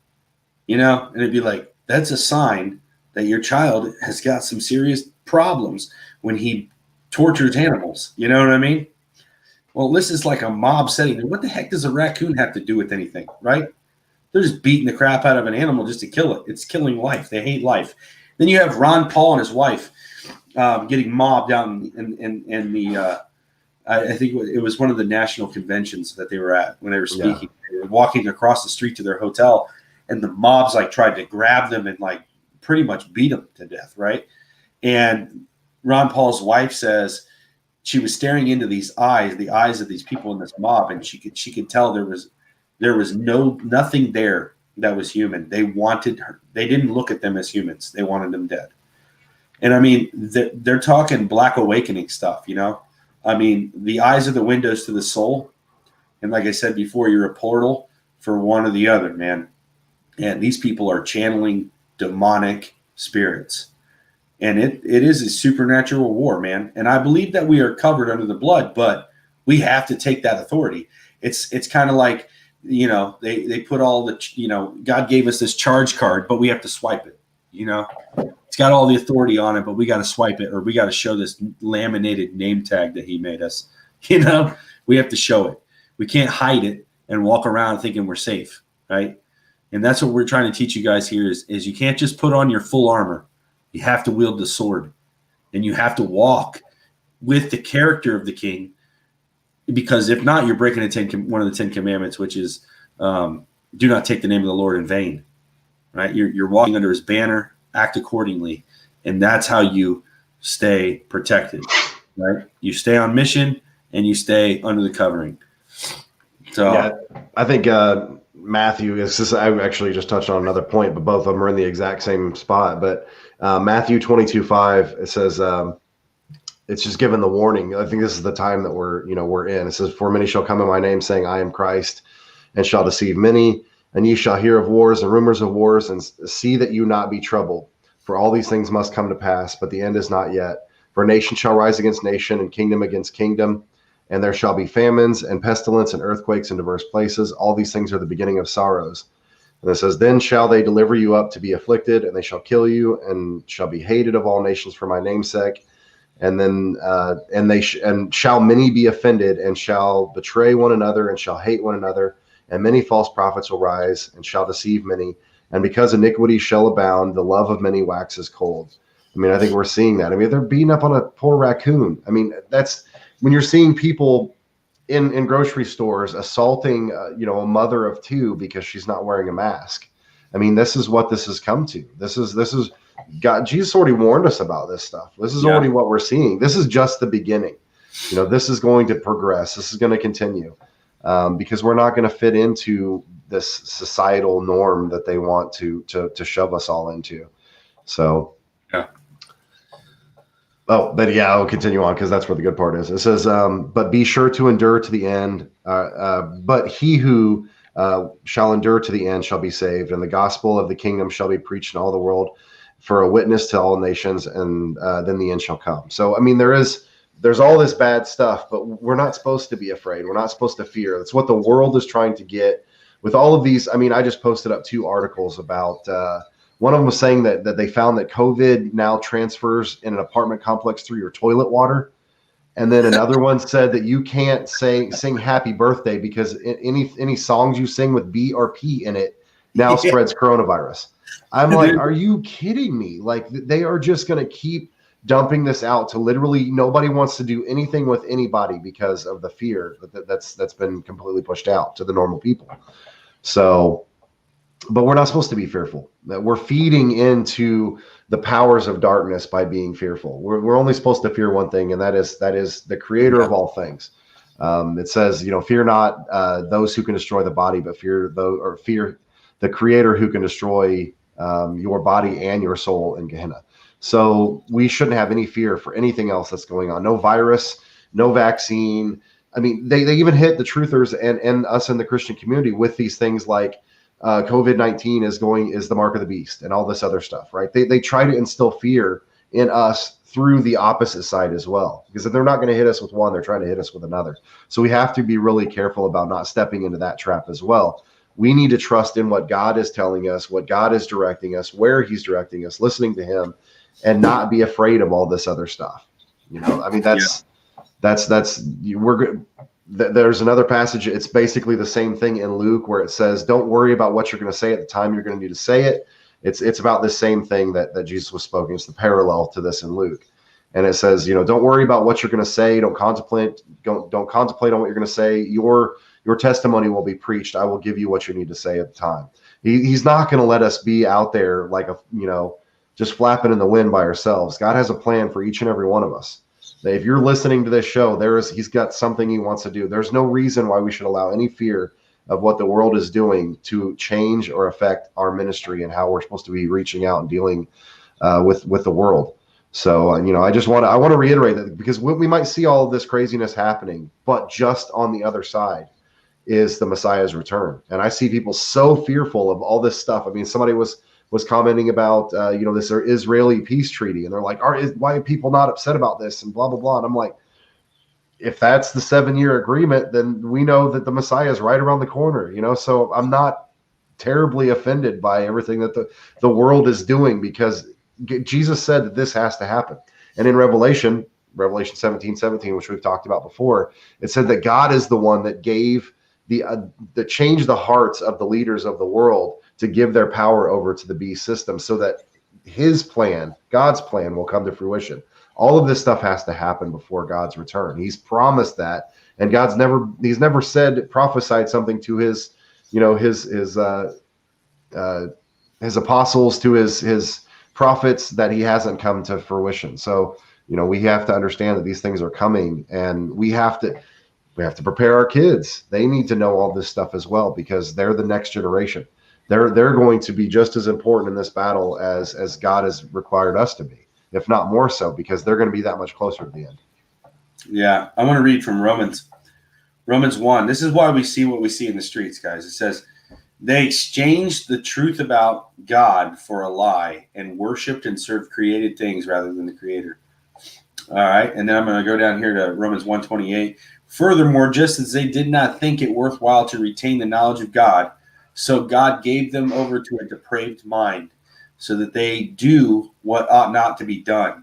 and it'd be like, that's a sign that your child has got some serious problems when he tortures animals. You know what I mean? Well, this is like a mob setting. What the heck does a raccoon have to do with anything, right? They're just beating the crap out of an animal just to kill it. It's killing life. They hate life. Then you have Ron Paul and his wife getting mobbed out in the I think it was one of the national conventions that they were at when they were speaking. Yeah. They were walking across the street to their hotel, and the mobs like tried to grab them and like pretty much beat them to death, right? And Ron Paul's wife says she was staring into the eyes of these people in this mob, and she could tell there was nothing there that was human. They wanted her. They didn't look at them as humans. They wanted them dead. And I mean, they're talking Black Awakening stuff, I mean, the eyes are the windows to the soul. And like I said before, you're a portal for one or the other, man. And these people are channeling demonic spirits. And it is a supernatural war, man. And I believe that we are covered under the blood, but we have to take that authority. It's kind of like, they put all the, God gave us this charge card, but we have to swipe it, It's got all the authority on it, but we got to swipe it, or we got to show this laminated name tag that he made us. We have to show it. We can't hide it and walk around thinking we're safe, right? And that's what we're trying to teach you guys here is you can't just put on your full armor. You have to wield the sword, and you have to walk with the character of the king, because if not, you're breaking one of the 10 commandments, which is do not take the name of the Lord in vain, right? You're walking under his banner. Act accordingly, and that's how you stay protected, right? You stay on mission and you stay under the covering. So yeah, I think Matthew I actually just touched on another point, but both of them are in the exact same spot. But Matthew 22:5, it says it's just given the warning. I think this is the time that we're in. It says, "For many shall come in my name, saying, I am Christ, and shall deceive many. And ye shall hear of wars and rumors of wars, and see that you not be troubled. For all these things must come to pass, but the end is not yet. For nation shall rise against nation, and kingdom against kingdom. And there shall be famines and pestilence and earthquakes in diverse places. All these things are the beginning of sorrows." And it says, "Then shall they deliver you up to be afflicted, and they shall kill you, and shall be hated of all nations for my name's sake. And then and shall many be offended, and shall betray one another, and shall hate one another. And many false prophets will rise, and shall deceive many. And because iniquity shall abound, the love of many waxes cold." I mean, I think we're seeing that. I mean, they're beating up on a poor raccoon. I mean, that's when you're seeing people in grocery stores assaulting, a mother of two because she's not wearing a mask. I mean, this is what this has come to. This is God. Jesus already warned us about this stuff. This is already what we're seeing. This is just the beginning. This is going to progress. This is going to continue. Because we're not going to fit into this societal norm that they want to shove us all into. So, yeah. Oh, but yeah, I'll continue on because that's where the good part is. It says, "But be sure to endure to the end. But he who shall endure to the end shall be saved, and the gospel of the kingdom shall be preached in all the world for a witness to all nations, and then the end shall come. So, I mean, there's all this bad stuff, but we're not supposed to be afraid. We're not supposed to fear. That's what the world is trying to get with all of these. I mean, I just posted up 2 articles about, one of them was saying that they found that COVID now transfers in an apartment complex through your toilet water. And then another one said that you can't sing happy birthday because any songs you sing with B or P in it now spreads coronavirus. I'm like, are you kidding me? Like, they are just going to keep dumping this out to literally nobody wants to do anything with anybody because of the fear that's been completely pushed out to the normal people. So, but we're not supposed to be fearful. We're feeding into the powers of darkness by being fearful. We're only supposed to fear one thing, and that is the creator of all things. It says, fear not those who can destroy the body, but fear the creator who can destroy your body and your soul in Gehenna. So we shouldn't have any fear for anything else that's going on. No virus, no vaccine. I mean, they even hit the truthers and us in the Christian community with these things like COVID-19 is the mark of the beast and all this other stuff, right? They try to instill fear in us through the opposite side as well, because if they're not going to hit us with one, they're trying to hit us with another. So we have to be really careful about not stepping into that trap as well. We need to trust in what God is telling us, what God is directing us, where he's directing us, listening to him, and not be afraid of all this other stuff. I mean, there's another passage. It's basically the same thing in Luke where it says, don't worry about what you're going to say at the time you're going to need to say it. It's about the same thing that Jesus was spoken. It's the parallel to this in Luke. And it says, don't worry about what you're going to say. Don't contemplate on what you're going to say. Your testimony will be preached. I will give you what you need to say at the time. He's not going to let us be out there like just flapping in the wind by ourselves. God has a plan for each and every one of us. If you're listening to this show, he's got something he wants to do. There's no reason why we should allow any fear of what the world is doing to change or affect our ministry and how we're supposed to be reaching out and dealing with the world. So, I want to reiterate that, because we might see all of this craziness happening, but just on the other side is the Messiah's return. And I see people so fearful of all this stuff. I mean, somebody was commenting about, this Israeli peace treaty. And they're like, why are people not upset about this? And blah, blah, blah. And I'm like, if that's the 7-year agreement, then we know that the Messiah is right around the corner, So I'm not terribly offended by everything that the world is doing, because Jesus said that this has to happen. And in Revelation 17:17, which we've talked about before, it said that God is the one that gave that changed the hearts of the leaders of the world to give their power over to the beast system, so that God's plan will come to fruition. All of this stuff has to happen before God's return. He's promised that, and he's never prophesied something to his apostles, to his prophets, that he hasn't come to fruition. So, we have to understand that these things are coming, and we have to prepare our kids. They need to know all this stuff as well, because they're the next generation. They're going to be just as important in this battle as God has required us to be, if not more so, because they're going to be that much closer to the end. Yeah, I want to read from Romans 1. This is why we see what we see in the streets, guys. It says, they exchanged the truth about God for a lie and worshipped and served created things rather than the Creator. All right, and then I'm going to go down here to Romans 1:28. Furthermore, just as they did not think it worthwhile to retain the knowledge of God, so God gave them over to a depraved mind, so that they do what ought not to be done.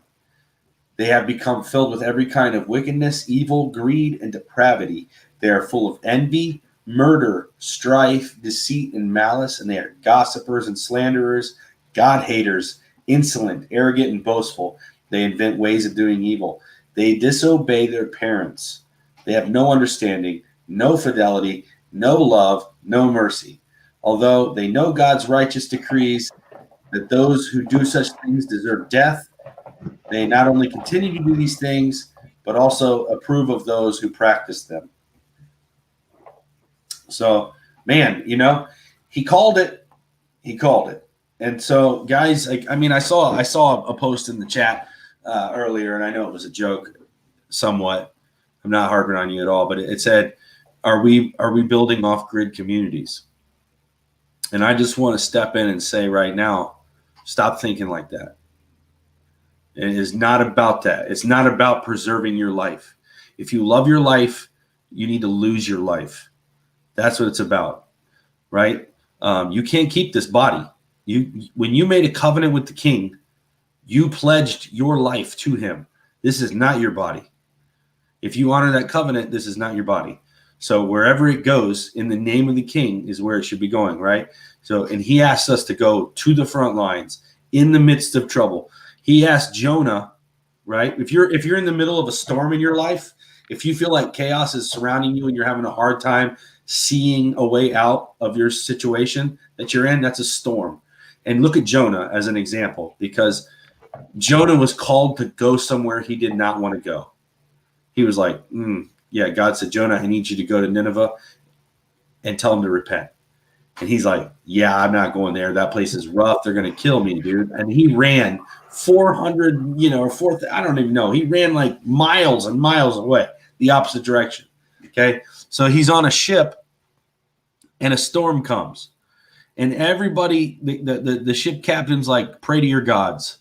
They have become filled with every kind of wickedness, evil, greed, and depravity. They are full of envy, murder, strife, deceit, and malice, and they are gossipers and slanderers, God-haters, insolent, arrogant, and boastful. They invent ways of doing evil. They disobey their parents. They have no understanding, no fidelity, no love, no mercy. Although they know God's righteous decrees that those who do such things deserve death, they not only continue to do these things, but also approve of those who practice them. So, man, he called it. He called it. And so, guys, I saw a post in the chat earlier, and I know it was a joke somewhat. I'm not harping on you at all, but it said, are we building off-grid communities? And I just want to step in and say right now, Stop thinking like that. It is not about that. It's not about preserving your life. If you love your life, you need to lose your life. That's what it's about, right? You can't keep this body. When you made a covenant with the king, you pledged your life to him. This is not your body. If you honor that covenant, this is not your body. So wherever it goes in the name of the king is where it should be going, right? So, and he asks us to go to the front lines in the midst of trouble. He asked Jonah, right? If you're in the middle of a storm in your life, if you feel like chaos is surrounding you and you're having a hard time seeing a way out of your situation that you're in, that's a storm. And look at Jonah as an example, because Jonah was called to go somewhere he did not want to go. He was like, yeah, God said, Jonah, I need you to go to Nineveh and tell them to repent. And he's like, yeah, I'm not going there. That place is rough. They're going to kill me, dude. And he ran 400, I don't even know. He ran like miles and miles away, the opposite direction. Okay. So he's on a ship and a storm comes. And everybody, the ship captain's like, pray to your gods,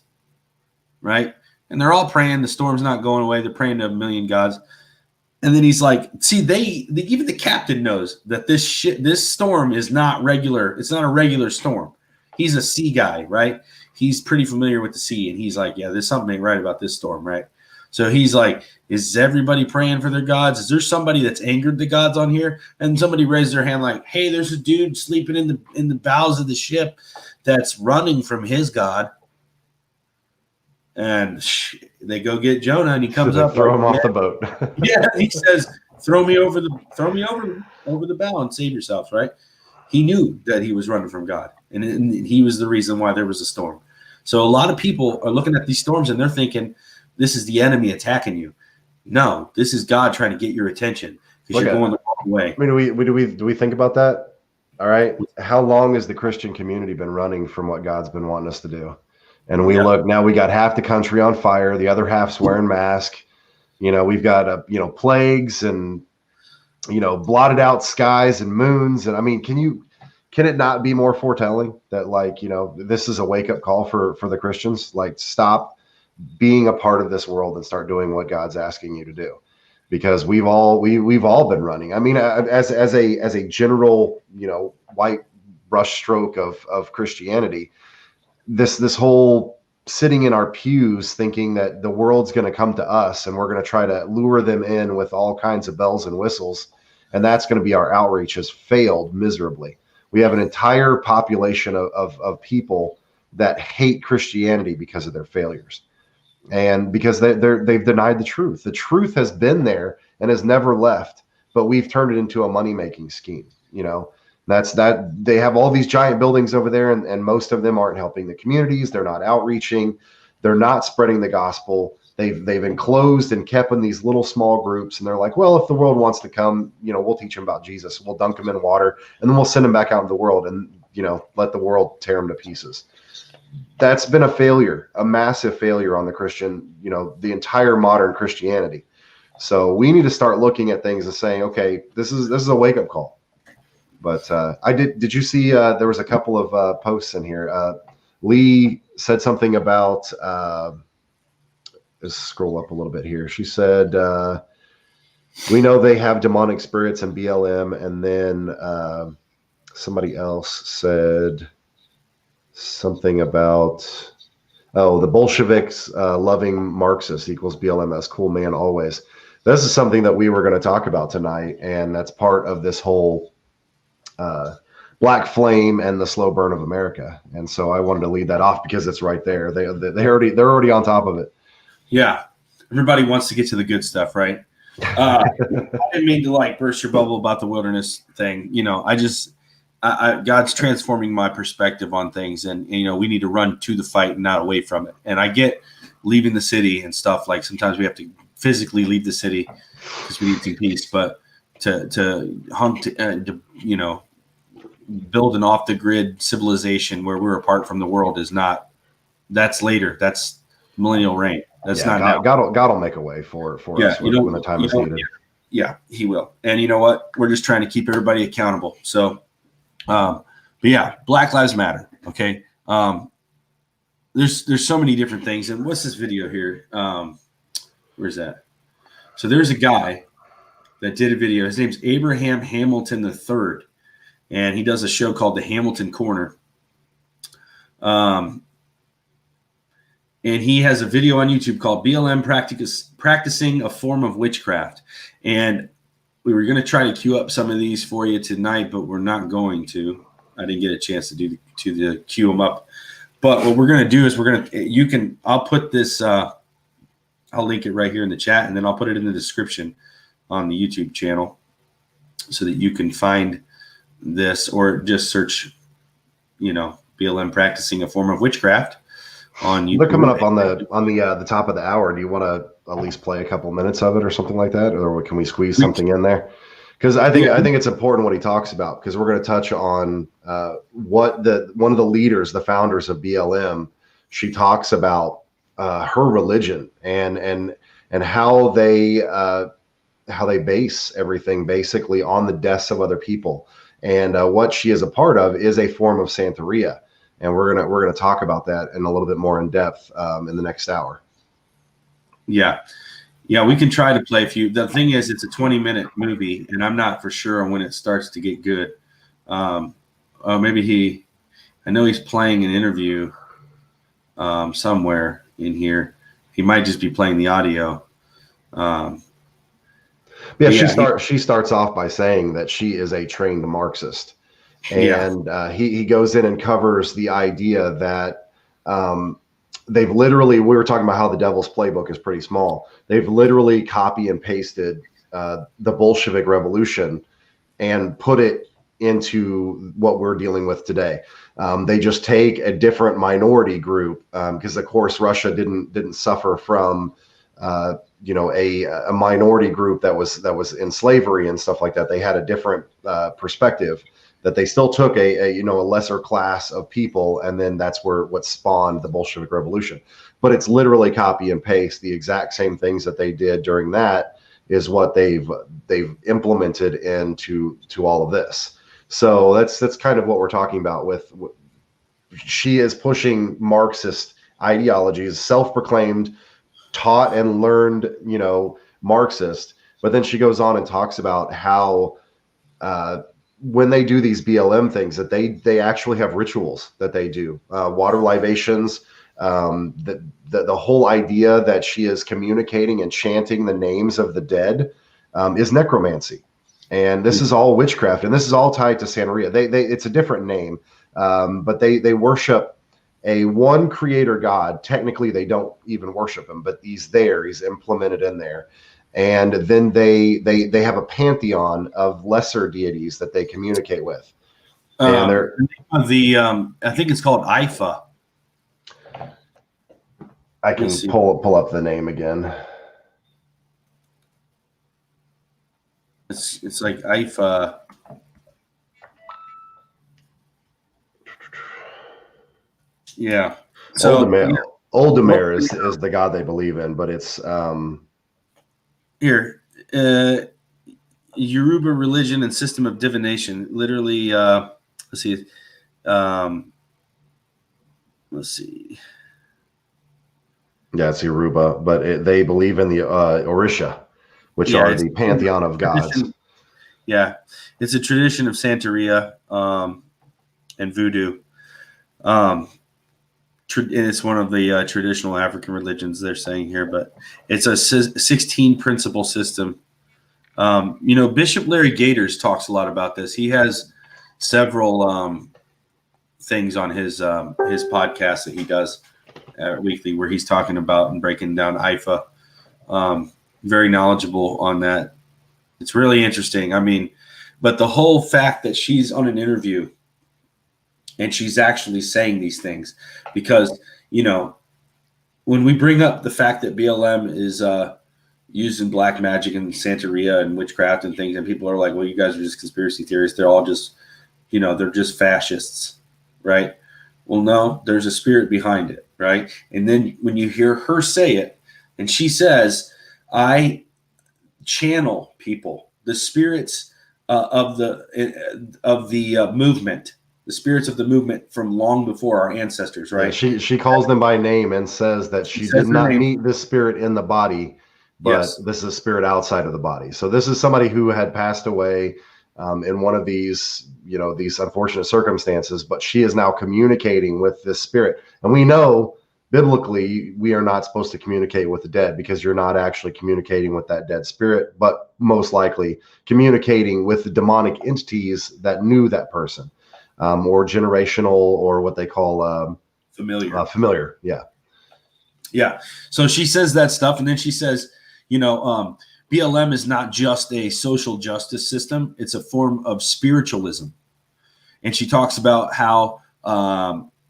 right? And they're all praying. The storm's not going away. They're praying to a million gods. And then he's like, see, even the captain knows that this storm is not regular. It's not a regular storm. He's a sea guy, right? He's pretty familiar with the sea. And he's like, yeah, there's something ain't right about this storm, right? So he's like, is everybody praying for their gods? Is there somebody that's angered the gods on here? And somebody raised their hand like, hey, there's a dude sleeping in the bows of the ship that's running from his god. And they go get Jonah, and he comes up, throw him off the boat. Yeah, he says, "Throw me over the bow and save yourselves." Right? He knew that he was running from God, and he was the reason why there was a storm. So a lot of people are looking at these storms and they're thinking, "This is the enemy attacking you." No, this is God trying to get your attention because you're going the wrong way. I mean, do we think about that? All right, how long has the Christian community been running from what God's been wanting us to do? And we look now, we got half the country on fire, the other half's wearing masks. We've got plagues and blotted out skies and moons. And I mean, can it not be more foretelling that this is a wake up call for the Christians? Like, stop being a part of this world and start doing what God's asking you to do, because we've all been running. I mean, as a general white brush stroke of Christianity. This whole sitting in our pews thinking that the world's going to come to us and we're going to try to lure them in with all kinds of bells and whistles, and that's going to be our outreach, has failed miserably. We have an entire population of people that hate Christianity because of their failures, and because they've denied the truth. The truth has been there and has never left, but we've turned it into a money-making scheme. That's that. They have all these giant buildings over there, and most of them aren't helping the communities. They're not outreaching. They're not spreading the gospel. They've enclosed and kept in these little small groups, and they're like, well, if the world wants to come, we'll teach them about Jesus. We'll dunk them in water, and then we'll send them back out into the world and let the world tear them to pieces. That's been a failure, a massive failure on the Christian, the entire modern Christianity. So we need to start looking at things and saying, okay, this is a wake up call. But did you see there was a couple of posts in here? Lee said something about, let's scroll up a little bit here. She said, we know they have demonic spirits and BLM. And then somebody else said something about, the Bolsheviks loving Marxists equals BLM. That's cool, man, always. This is something that we were going to talk about tonight. And that's part of this whole Black Flame and the slow burn of America, and so I wanted to lead that off because it's right there. They're already on top of it. Yeah, everybody wants to get to the good stuff, right? I didn't mean to burst your bubble about the wilderness thing. God's transforming my perspective on things, and we need to run to the fight and not away from it. And I get leaving the city and stuff. Like sometimes we have to physically leave the city because we need some peace, but to hunt, build an off the grid civilization where we're apart from the world that's later. That's millennial reign. That's not now. God will make a way for us when the time is needed. Yeah, he will. And you know what? We're just trying to keep everybody accountable. So, but yeah, Black Lives Matter. Okay. there's so many different things. And what's this video here? Where's that? So there's a guy that did a video. His name's Abraham Hamilton III, and he does a show called The Hamilton Corner. And he has a video on YouTube called BLM Practicing a Form of Witchcraft. And we were going to try to queue up some of these for you tonight, but we're not going to. I didn't get a chance to queue them up. But what we're going to do is I'll put this, I'll link it right here in the chat, and then I'll put it in the description on the YouTube channel so that you can find this, or just search, BLM Practicing a Form of Witchcraft on YouTube. They're coming up on the top of the hour. Do you want to at least play a couple minutes of it or something like that, or can we squeeze something in there? Because I think it's important what he talks about, because we're going to touch on one of the leaders, the founders of BLM. She talks about her religion and how they base everything basically on the deaths of other people, and what she is a part of is a form of Santeria, and we're gonna talk about that in a little bit more in depth in the next hour. Yeah, we can try to play a few. The thing is, it's a 20-minute movie, and I'm not for sure on when it starts to get good. Maybe I know he's playing an interview somewhere in here. He might just be playing the audio. She starts off by saying that she is a trained Marxist, and he goes in and covers the idea that they've literally, we were talking about how the devil's playbook is pretty small. They've literally copy and pasted the Bolshevik Revolution and put it into what we're dealing with today. They just take a different minority group, because of course Russia didn't suffer from a minority group that was in slavery and stuff like that. They had a different perspective, that they still took a lesser class of people, and then that's what spawned the Bolshevik Revolution. But it's literally copy and paste. The exact same things that they did during that is what they've implemented into all of this. So that's kind of what we're talking about with she is pushing Marxist ideologies, self-proclaimed, taught and learned, Marxist. But then she goes on and talks about how when they do these BLM things, that they actually have rituals that they do, water libations, the whole idea that she is communicating and chanting the names of the dead is necromancy. And this is all witchcraft, and this is all tied to Santeria. It's a different name, but they worship a one creator God. Technically, they don't even worship him, but he's implemented in there. And then they have a pantheon of lesser deities that they communicate with. And they're I think it's called IFA. I can pull up the name again. It's like IFA. Yeah. So Oldemir is the god they believe in, but it's here. Yoruba religion and system of divination. Literally, let's see. Yeah, it's Yoruba, but they believe in the Orisha, which are the pantheon of gods. Yeah, it's a tradition of Santeria and voodoo. And it's one of the traditional African religions they're saying here, but it's a 16 principle system. Bishop Larry Gators talks a lot about this. He has several things on his podcast that he does weekly, where he's talking about and breaking down IFA. Very knowledgeable on that. It's really interesting. I mean, but the whole fact that she's on an interview and she's actually saying these things, because, when we bring up the fact that BLM is using black magic and Santeria and witchcraft and things, and people are like, well, you guys are just conspiracy theorists. They're all just, they're just fascists, right? Well, no, there's a spirit behind it, right? And then when you hear her say it, and she says, I channel people, the spirits of the movement, the spirits of the movement from long before our ancestors, right? Yeah, she calls them by name and says that she did not meet this spirit in the body, but this is a spirit outside of the body. So this is somebody who had passed away in one of these, these unfortunate circumstances, but she is now communicating with this spirit. And we know biblically we are not supposed to communicate with the dead, because you're not actually communicating with that dead spirit, but most likely communicating with the demonic entities that knew that person, or generational, or what they call familiar. Yeah. So she says that stuff, and then she says, BLM is not just a social justice system; it's a form of spiritualism. And she talks about how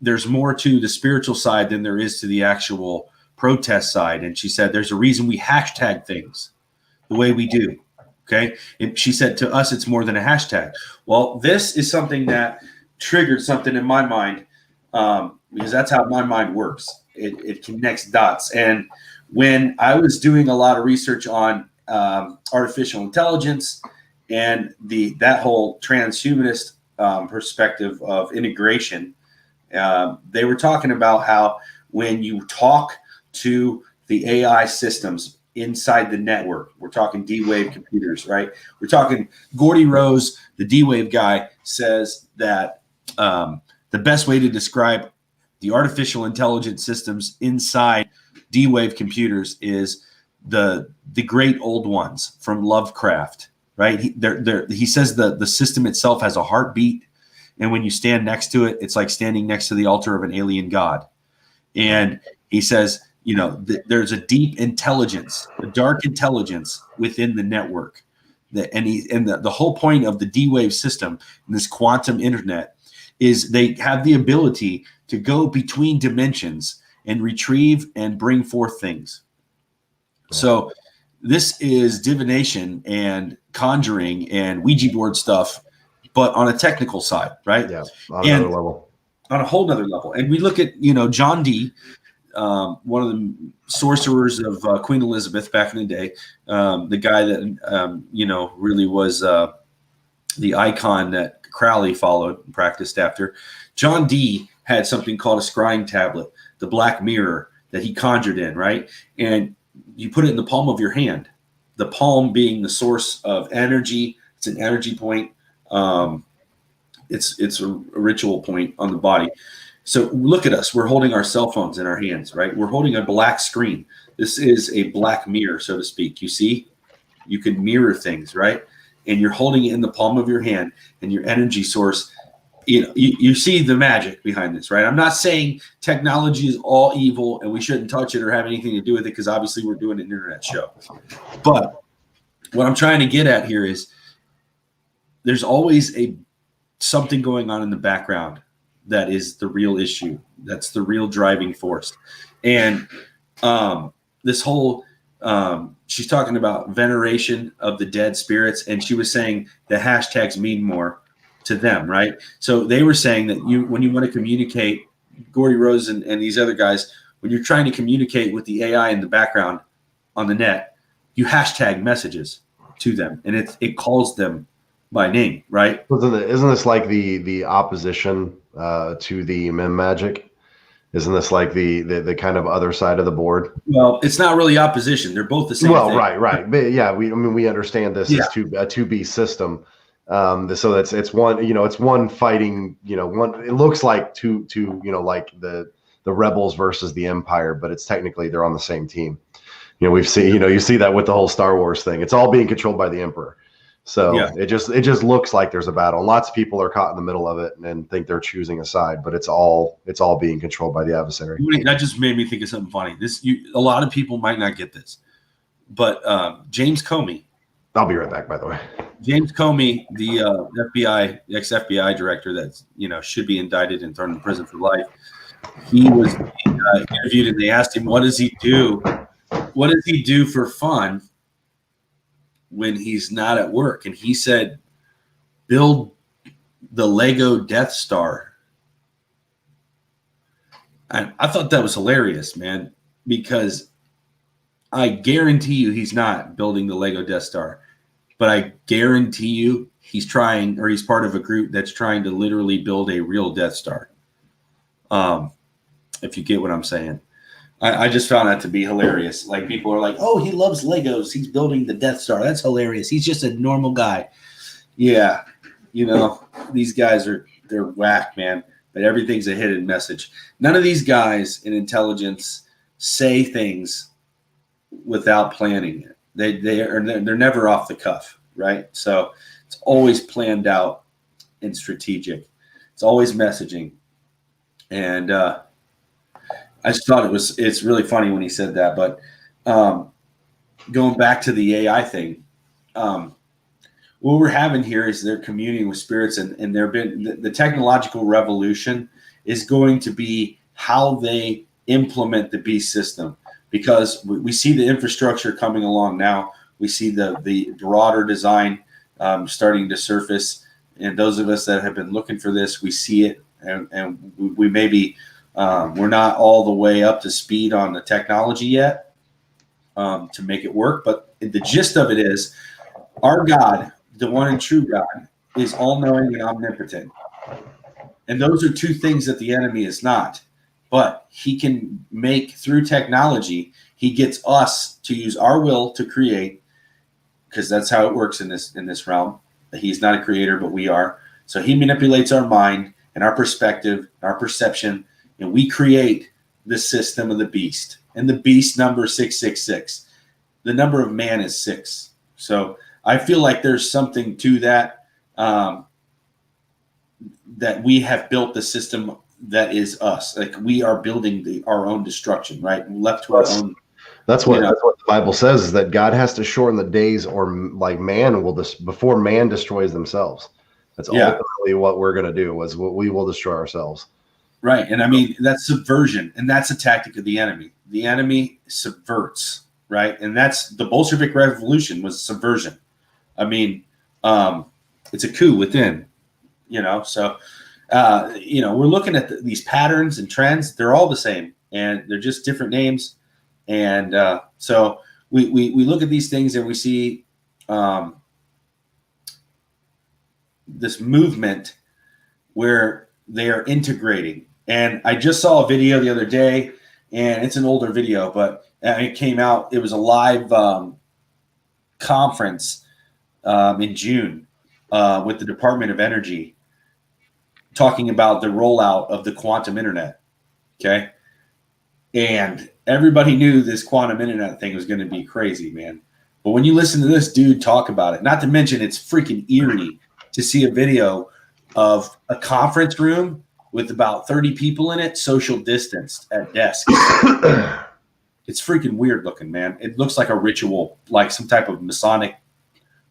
there's more to the spiritual side than there is to the actual protest side. And she said there's a reason we hashtag things the way we do. Okay. And she said to us, it's more than a hashtag. Well, this is something that triggered something in my mind, because that's how my mind works. It connects dots. And when I was doing a lot of research on artificial intelligence and that whole transhumanist perspective of integration, they were talking about how when you talk to the AI systems inside the network, we're talking D-Wave computers, right? We're talking Gordy Rose, the D-Wave guy, says that the best way to describe the artificial intelligence systems inside D-Wave computers is the great old ones from Lovecraft, right? He says the system itself has a heartbeat, and when you stand next to it, it's like standing next to the altar of an alien god. And he says, there's a deep intelligence, a dark intelligence within the network. The whole point of the D-Wave system and this quantum internet is they have the ability to go between dimensions and retrieve and bring forth things. So this is divination and conjuring and Ouija board stuff, but on a technical side, right? Yeah, on another level. On a whole nother level. And we look at, John Dee, one of the sorcerers of Queen Elizabeth back in the day, the guy that, really was the icon that Crowley followed and practiced after. John Dee had something called a scrying tablet, the black mirror that he conjured in, right? And you put it in the palm of your hand, the palm being the source of energy. It's an energy point. It's a ritual point on the body. So look at us. We're holding our cell phones in our hands, right? We're holding a black screen. This is a black mirror, so to speak. You see, you can mirror things, right? And you're holding it in the palm of your hand, and your energy source, you see the magic behind this, right? I'm not saying technology is all evil and we shouldn't touch it or have anything to do with it, because obviously we're doing an internet show. But what I'm trying to get at here is there's always something going on in the background that is the real issue. That's the real driving force. And this whole she's talking about veneration of the dead spirits, and she was saying the hashtags mean more to them, right? So they were saying that when you want to communicate, Gordy Rose and these other guys, when you're trying to communicate with the AI in the background on the net, you hashtag messages to them, and it calls them by name, right? Isn't this like the opposition to the mem magic? Isn't this like the kind of other side of the board? Well, it's not really opposition. They're both the same thing. Right. But yeah, we understand this is a 2B system. So it's one, it's one fighting, one, it looks like two, like the rebels versus the Empire, but it's technically they're on the same team. We've seen, you see that with the whole Star Wars thing. It's all being controlled by the Emperor. So it just looks like there's a battle. And lots of people are caught in the middle of it and think they're choosing a side, but it's all being controlled by the adversary. That just made me think of something funny. A lot of people might not get this, but James Comey. I'll be right back, by the way. James Comey, the ex-FBI director that should be indicted and thrown in prison for life. He was interviewed, and they asked him, "What does he do? What does he do for fun when he's not at work?" And he said, "Build the Lego Death Star." And I thought that was hilarious, man, because I guarantee you he's not building the Lego Death Star, but I guarantee you he's trying, or he's part of a group that's trying to literally build a real Death Star. If you get what I'm saying. I just found that to be hilarious. Like, people are like, oh, he loves Legos. He's building the Death Star. That's hilarious. He's just a normal guy. Yeah. You know, these guys they're whack, man. But everything's a hidden message. None of these guys in intelligence say things without planning it. They're never off the cuff, right? So it's always planned out and strategic. It's always messaging. And I just thought it's really funny when he said that. But going back to the AI thing, what we're having here is they're communing with spirits, and the technological revolution is going to be how they implement the beast system, because we see the infrastructure coming along now. We see the broader design starting to surface, and those of us that have been looking for this, we see it, and we maybe we're not all the way up to speed on the technology yet to make it work, but the gist of it is our God, the one and true God, is all-knowing and omnipotent. And those are two things that the enemy is not. But he can make, through technology, he gets us to use our will to create, because that's how it works in this realm. He's not a creator, but we are. So he manipulates our mind and our perspective, our perception, and we create the system of the beast. And the beast number 666. The number of man is 6. So I feel like there's something to that, that we have built the system that is us. Like, we are building our own destruction, right? Left to our own. That's what the Bible says, is that God has to shorten the days, or like man will before man destroys themselves. That's ultimately what we're going to do, is what we will destroy ourselves. Right. And I mean, that's subversion, and that's a tactic of the enemy. The enemy subverts, right? And that's the Bolshevik Revolution was subversion. I mean, it's a coup within, so, we're looking at these patterns and trends. They're all the same, and they're just different names. And so we look at these things, and we see this movement where they are integrating. And I just saw a video the other day, and it's an older video, but it came out. It was a live conference in June with the Department of Energy, talking about the rollout of the quantum internet. Okay. And everybody knew this quantum internet thing was going to be crazy, man. But when you listen to this dude talk about it, not to mention it's freaking eerie to see a video of a conference room with about 30 people in it, social distanced at desks. It's freaking weird looking, man. It looks like a ritual, like some type of Masonic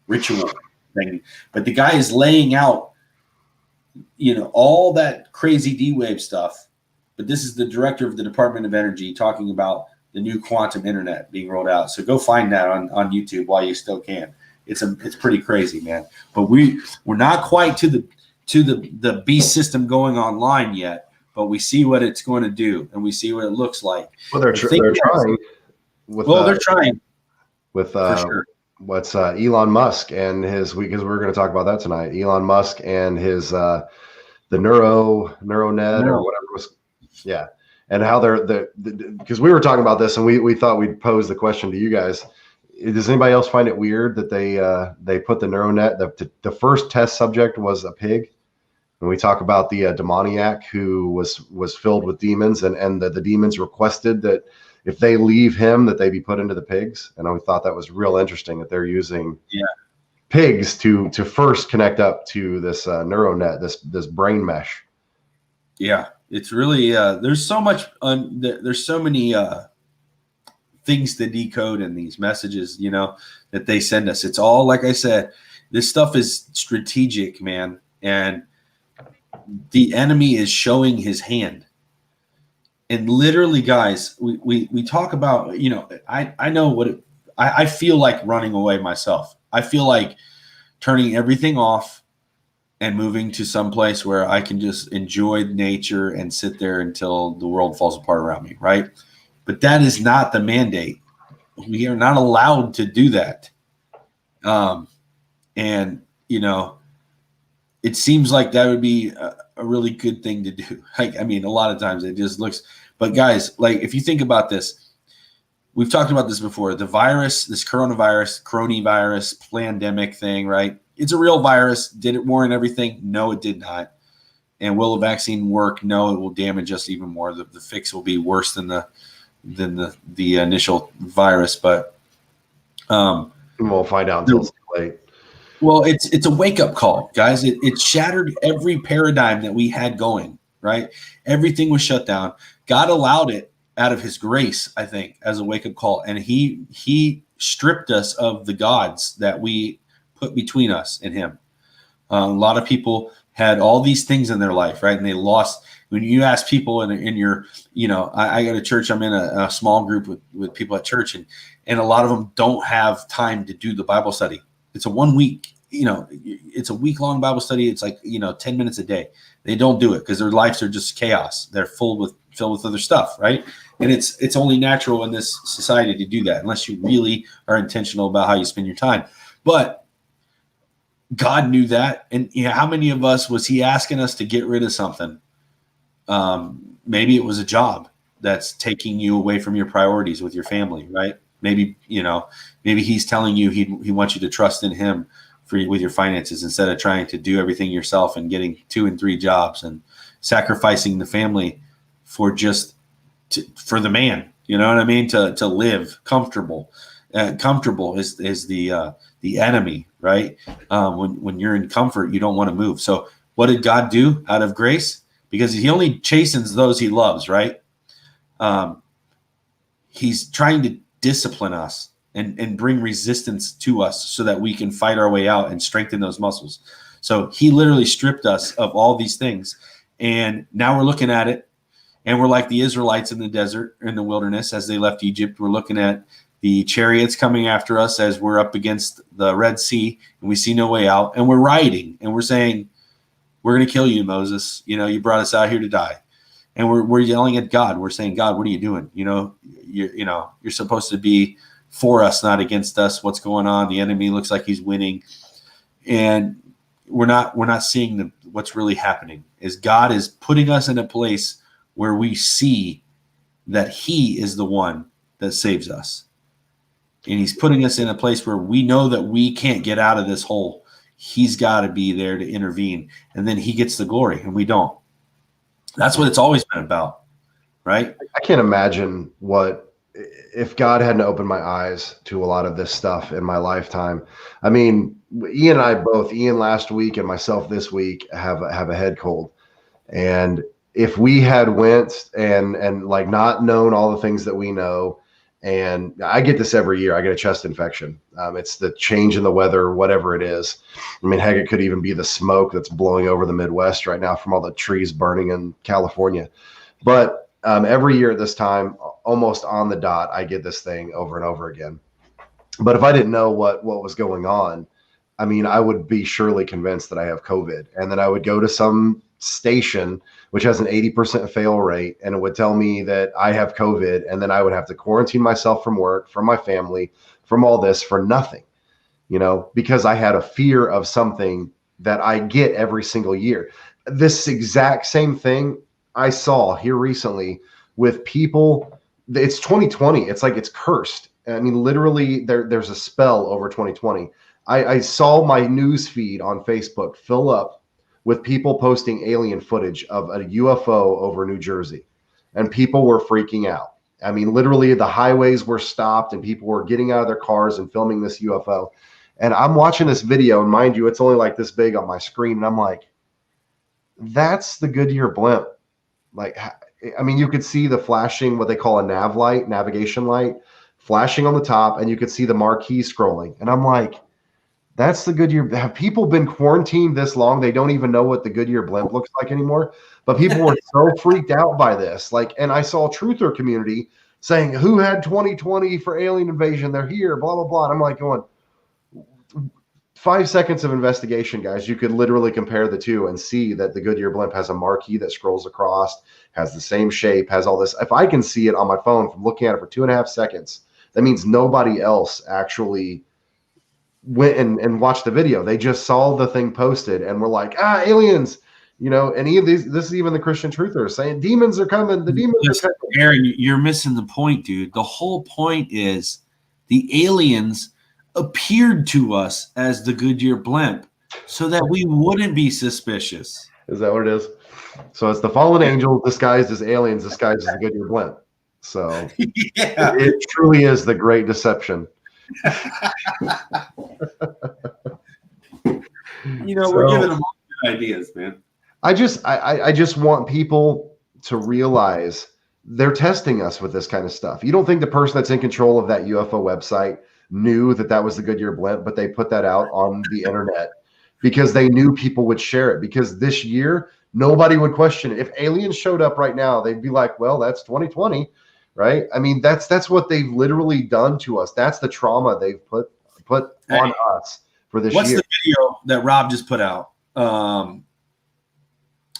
ritual thing. But the guy is laying out, all that crazy D-Wave stuff. But this is the director of the Department of Energy talking about the new quantum internet being rolled out. So go find that on YouTube while you still can. It's pretty crazy, man. But we're not quite to the beast system going online yet, but we see what it's going to do, and we see what it looks like. Well, they're trying. They're trying with for sure. What's Elon Musk and his, because we're going to talk about that tonight. Elon Musk and his the neuronet or whatever it was, and how they're because we were talking about this, and we thought we'd pose the question to you guys. Does anybody else find it weird that they put the neuronet? The first test subject was a pig, and we talk about the demoniac who was filled with demons, and the demons requested that if they leave him, that they be put into the pigs. And we thought that was real interesting that they're using pigs to first connect up to this neuronet, this brain mesh. Yeah, it's really there's so much there's so many things to decode in these messages, that they send us. It's all, like I said, this stuff is strategic, man, and the enemy is showing his hand. And literally, guys, we talk about, I know what I feel like running away myself. I feel like turning everything off and moving to some place where I can just enjoy nature and sit there until the world falls apart around me, right? But that is not the mandate. We are not allowed to do that. And, it seems like that would be a really good thing to do. Like, I mean, a lot of times it just looks, but guys, like if you think about this, we've talked about this before, the virus, this coronavirus pandemic thing, right? It's a real virus. Did it warrant everything? No, it did not. And will a vaccine work? No, it will damage us even more. The fix will be worse than the initial virus, but we'll find out until it's too late. Well, it's a wake-up call, guys. It shattered every paradigm that we had going, right? Everything was shut down. God allowed it out of his grace, I think, as a wake-up call. And he stripped us of the gods that we put between us and him. A lot of people had all these things in their life, right? And they lost. When you ask people in your, I go to church, I'm in a small group with people at church, and a lot of them don't have time to do the Bible study. It's a 1 week, it's a week-long Bible study. It's like, 10 minutes a day. They don't do it because their lives are just chaos. They're filled with other stuff, right? And it's only natural in this society to do that unless you really are intentional about how you spend your time. But God knew that. And how many of us was he asking us to get rid of something? Maybe it was a job that's taking you away from your priorities with your family, right? Maybe, maybe he's telling you he wants you to trust in him with your finances instead of trying to do everything yourself and getting 2 and 3 jobs and sacrificing the family for for the man, you know what I mean? To live comfortable. Comfortable is the enemy, right? When you're in comfort, you don't want to move. So what did God do out of grace? Because he only chastens those he loves, right? He's trying to discipline us and bring resistance to us so that we can fight our way out and strengthen those muscles. So he literally stripped us of all these things. And now we're looking at it, and we're like the Israelites in the desert, in the wilderness, as they left Egypt. We're looking at the chariots coming after us as we're up against the Red Sea, and we see no way out. And we're rioting, and we're saying, we're going to kill you, Moses. You brought us out here to die. And we're yelling at God. We're saying, God, what are you doing? You're supposed to be for us, not against us. What's going on? The enemy looks like he's winning. And we're not seeing what's really happening. Is God is putting us in a place where we see that he is the one that saves us. And he's putting us in a place where we know that we can't get out of this hole. He's got to be there to intervene. And then he gets the glory, and we don't. That's what it's always been about, right? I can't imagine if God hadn't opened my eyes to a lot of this stuff in my lifetime. I mean, Ian and I both, Ian last week and myself this week, have a head cold. And if we had went and like not known all the things that we know, and I get this every year, I get a chest infection. It's the change in the weather, whatever it is. I mean, heck, it could even be the smoke that's blowing over the Midwest right now from all the trees burning in California. But every year at this time, almost on the dot, I get this thing over and over again. But if I didn't know what was going on, I mean, I would be surely convinced that I have COVID. And then I would go to some station which has an 80% fail rate, and it would tell me that I have COVID, and then I would have to quarantine myself from work, from my family, from all this for nothing, because I had a fear of something that I get every single year. This exact same thing I saw here recently with people. It's 2020. It's like it's cursed. I mean, literally, there's a spell over 2020. I saw my news feed on Facebook fill up with people posting alien footage of a UFO over New Jersey, and people were freaking out. I mean, literally the highways were stopped and people were getting out of their cars and filming this UFO. And I'm watching this video, and mind you, it's only like this big on my screen. And I'm like, that's the Goodyear blimp. Like, I mean, you could see the flashing, what they call a nav light, navigation light, flashing on the top, and you could see the marquee scrolling. And I'm like, that's the Goodyear. Have people been quarantined this long? They don't even know what the Goodyear blimp looks like anymore. But people were so freaked out by this. Like, and I saw a truther community saying, who had 2020 for alien invasion? They're here, blah, blah, blah. And I'm like going, 5 seconds of investigation, guys. You could literally compare the two and see that the Goodyear blimp has a marquee that scrolls across, has the same shape, has all this. If I can see it on my phone from looking at it for 2.5 seconds, that means nobody else actually went and watched the video. They just saw the thing posted and were like, aliens, any of these, this is even the Christian truthers saying demons are coming. The demons are coming. Aaron, you're missing the point, dude. The whole point is the aliens appeared to us as the Goodyear blimp so that we wouldn't be suspicious. Is that what it is? So it's the fallen angel disguised as aliens, disguised as the Goodyear blimp. So yeah, it truly is the great deception. We're giving them all good ideas, man. I just want people to realize they're testing us with this kind of stuff. You don't think the person that's in control of that UFO website knew that was the Goodyear blimp, but they put that out on the internet because they knew people would share it, because this year nobody would question it. If aliens showed up right now, they'd be like, well, that's 2020, right? I mean, that's what they've literally done to us. That's the trauma they've put on us for this year. What's the video that Rob just put out?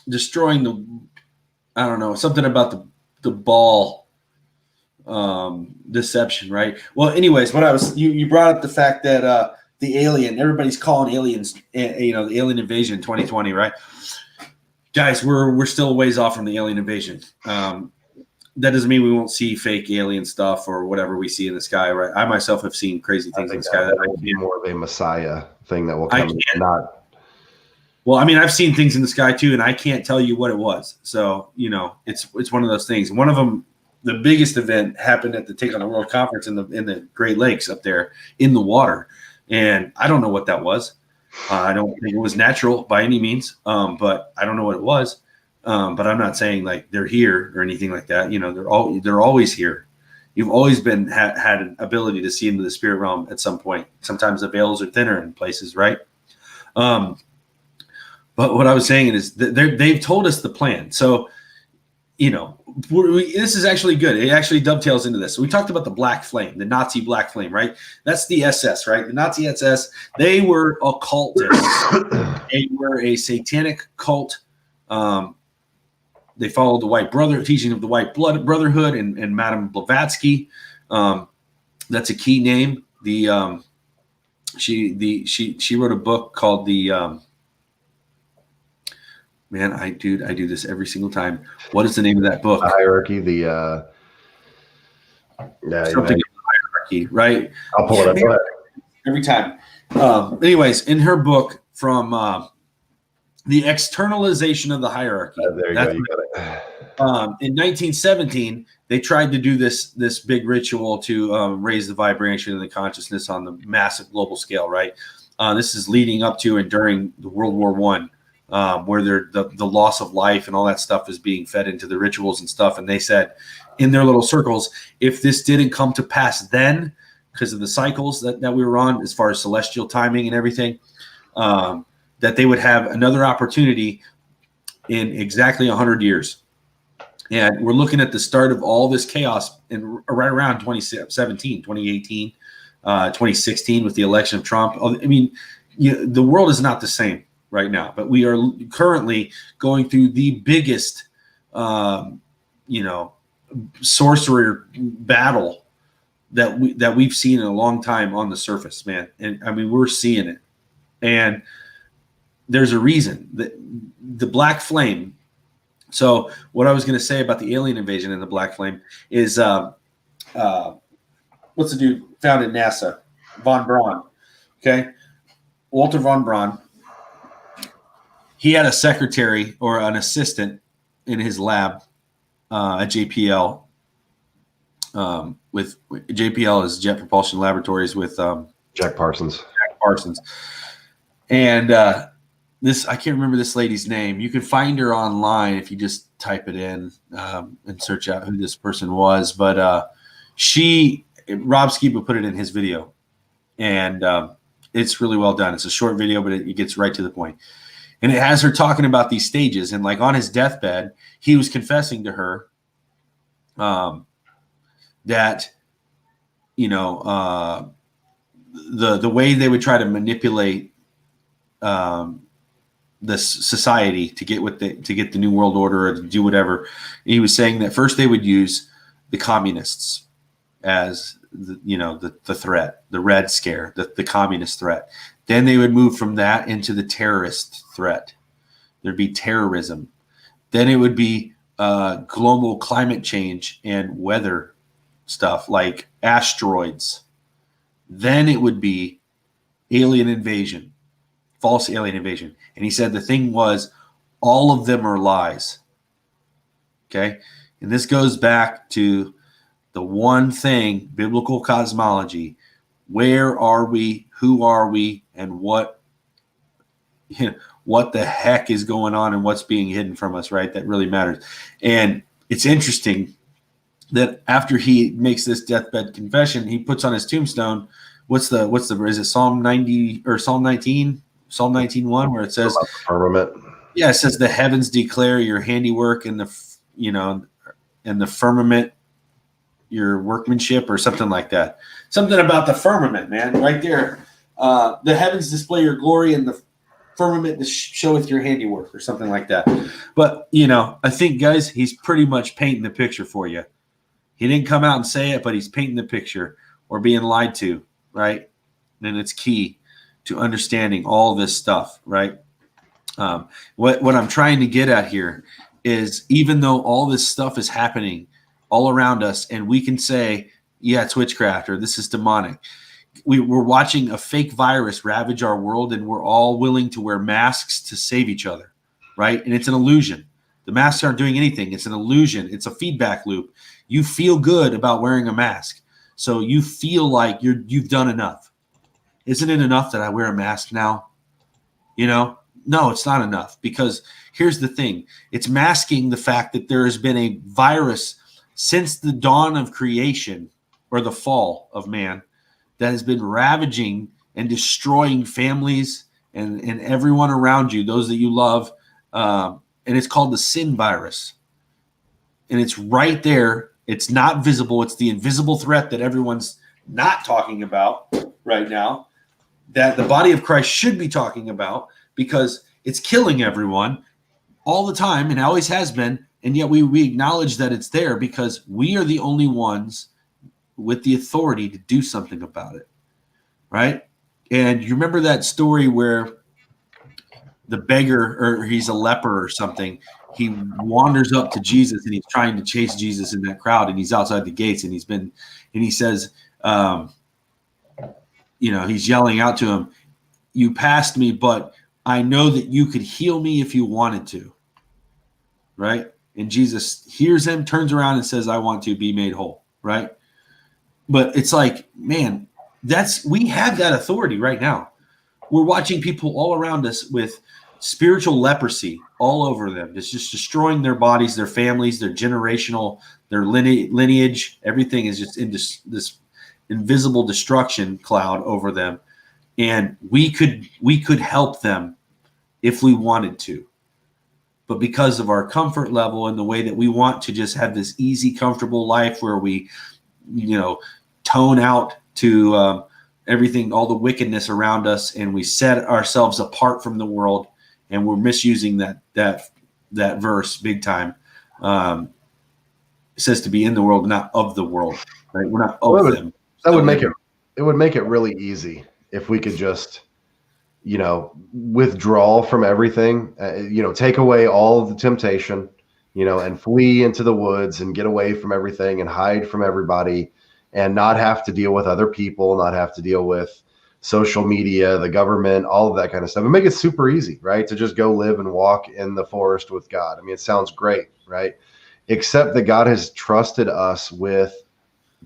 Destroying I don't know, something about the ball deception, right? Well, anyways, you brought up the fact that the alien, everybody's calling aliens, the alien invasion 2020, right? Guys, we're still a ways off from the alien invasion. That doesn't mean we won't see fake alien stuff or whatever we see in the sky, right? I myself have seen crazy things in the sky. That will be more of a Messiah thing that will come. Well, I mean, I've seen things in the sky too, and I can't tell you what it was. So, it's one of those things. One of them, the biggest event, happened at the Take on the World conference in the Great Lakes up there in the water, and I don't know what that was. I don't think it was natural by any means, but I don't know what it was. But I'm not saying like they're here or anything like that. They're always here. You've always been had an ability to see into the spirit realm at some point. Sometimes the veils are thinner in places, right? But what I was saying is that they've told us the plan. So, this is actually good. It actually dovetails into this. So we talked about the black flame, the Nazi black flame, right? That's the SS, right? The Nazi SS, they were occultists. They were a satanic cult. They followed the teaching of the White Brotherhood and Madame Blavatsky. That's a key name. She wrote a book called Man, I do this every single time. What is the name of that book? The hierarchy. Something of the hierarchy, right? I'll pull it up. Every time. Anyways, in her book, from the externalization of the hierarchy. There you go. You got it. In 1917, they tried to do this big ritual to raise the vibration and the consciousness on the massive global scale, right? This is leading up to and during the World War I. Where the loss of life and all that stuff is being fed into the rituals and stuff. And they said in their little circles, if this didn't come to pass then, because of the cycles that we were on as far as celestial timing and everything, that they would have another opportunity in exactly 100 years. And we're looking at the start of all this chaos right around 2017, 2018, 2016 with the election of Trump. I mean, the world is not the same right now, but we are currently going through the biggest, sorcerer battle that we've seen in a long time on the surface, man. And I mean, we're seeing it, and there's a reason that the black flame. So what I was going to say about the alien invasion and the black flame is, what's the dude found in NASA? Von Braun. Okay. Walter von Braun. He had a secretary or an assistant in his lab at JPL. With JPL is Jet Propulsion Laboratories with Jack Parsons. And this, I can't remember this lady's name. You can find her online if you just type it in and search out who this person was. But Rob Skiba put it in his video, and it's really well done. It's a short video, but it gets right to the point. And it has her talking about these stages. And like on his deathbed, he was confessing to her that, the way they would try to manipulate this society to get the New World Order or to do whatever. He was saying that first they would use the communists as the threat, the Red Scare, the communist threat. Then they would move from that into the terrorist threat. There'd be terrorism. Then it would be global climate change and weather stuff like asteroids. Then it would be alien invasion, false alien invasion. And he said the thing was, all of them are lies. Okay? And this goes back to the one thing, biblical cosmology. Where are we? Who are we? And what the heck is going on and what's being hidden from us, right? That really matters. And it's interesting that after he makes this deathbed confession, he puts on his tombstone, is it Psalm 90 or Psalm 19, Psalm 19:1, where it says, firmament. Yeah, it says the heavens declare your handiwork and the firmament, your workmanship, or something like that. Something about the firmament, man, right there. The heavens display your glory and the firmament showeth your handiwork, or something like that. But, I think, guys, he's pretty much painting the picture for you. He didn't come out and say it, but he's painting the picture. Or being lied to, right? And it's key to understanding all this stuff, right? What I'm trying to get at here is, even though all this stuff is happening all around us, and we can say, yeah, it's witchcraft, or this is demonic. We're watching a fake virus ravage our world, and we're all willing to wear masks to save each other, right? And it's an illusion. The masks aren't doing anything. It's an illusion. It's a feedback loop. You feel good about wearing a mask, so you feel like you've done enough. Isn't it enough that I wear a mask now? No, it's not enough, because here's the thing. It's masking the fact that there has been a virus since the dawn of creation, or the fall of man, that has been ravaging and destroying families and everyone around you, those that you love. And it's called the sin virus. And it's right there. It's not visible. It's the invisible threat that everyone's not talking about right now, that the body of Christ should be talking about, because it's killing everyone all the time and always has been. And yet we acknowledge that it's there, because we are the only ones with the authority to do something about it, right? And you remember that story where the beggar, or he's a leper or something, he wanders up to Jesus, and he's trying to chase Jesus in that crowd, and he's outside the gates, and he says, he's yelling out to him, "You passed me, but I know that you could heal me if you wanted to," right? And Jesus hears him, turns around and says, "I want to be made whole," right? But it's like, man, we have that authority right now. We're watching people all around us with spiritual leprosy all over them. It's just destroying their bodies, their families, their generational, their lineage. Everything is just in this invisible destruction cloud over them. And we could help them if we wanted to. But because of our comfort level and the way that we want to just have this easy, comfortable life where we, tone out to everything, all the wickedness around us, and we set ourselves apart from the world, and we're misusing that verse big time. It says to be in the world, not of the world, right? We're not of them. That would make it really easy if we could just, withdraw from everything, take away all of the temptation, and flee into the woods and get away from everything and hide from everybody, and not have to deal with other people, not have to deal with social media, the government, all of that kind of stuff, and make it super easy, right? To just go live and walk in the forest with God. I mean, it sounds great, right? Except that God has trusted us with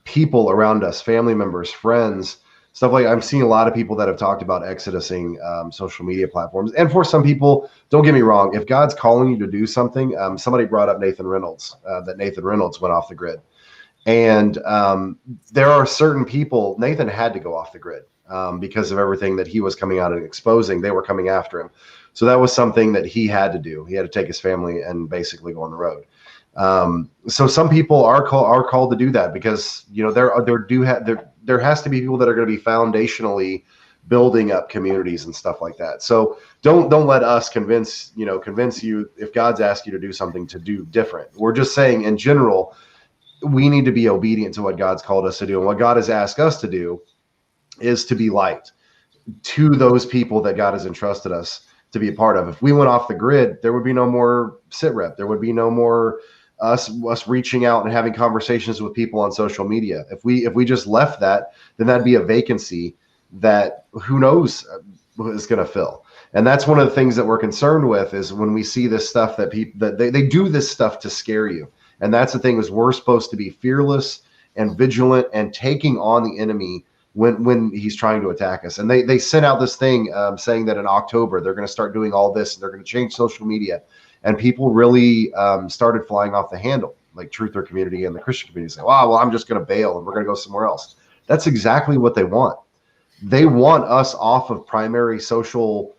people around us, family members, friends, stuff like. I'm seeing a lot of people that have talked about exodusing social media platforms. And for some people, don't get me wrong, if God's calling you to do something, somebody brought up Nathan Reynolds, that Nathan Reynolds went off the grid. And there are certain people, Nathan had to go off the grid because of everything that he was coming out and exposing. They were coming after him. So that was something that he had to do. He had to take his family and basically go on the road. So some people are called to do that, because there has to be people that are going to be foundationally building up communities and stuff like that. So don't let us convince you if God's asked you to do something to do different. We're just saying in general, we need to be obedient to what God's called us to do. And what God has asked us to do is to be light to those people that God has entrusted us to be a part of. If we went off the grid, there would be no more SitRep. There would be no more us reaching out and having conversations with people on social media. If we just left that, then that'd be a vacancy that who knows is going to fill. And that's one of the things that we're concerned with, is when we see this stuff that people that they do this stuff to scare you. And that's the thing, is we're supposed to be fearless and vigilant and taking on the enemy when he's trying to attack us. And they sent out this thing saying that in October they're going to start doing all this, and they're going to change social media. And people really started flying off the handle, like Truther community and the Christian community, say, "Wow, well, I'm just going to bail and we're going to go somewhere else." That's exactly what they want. They want us off of primary social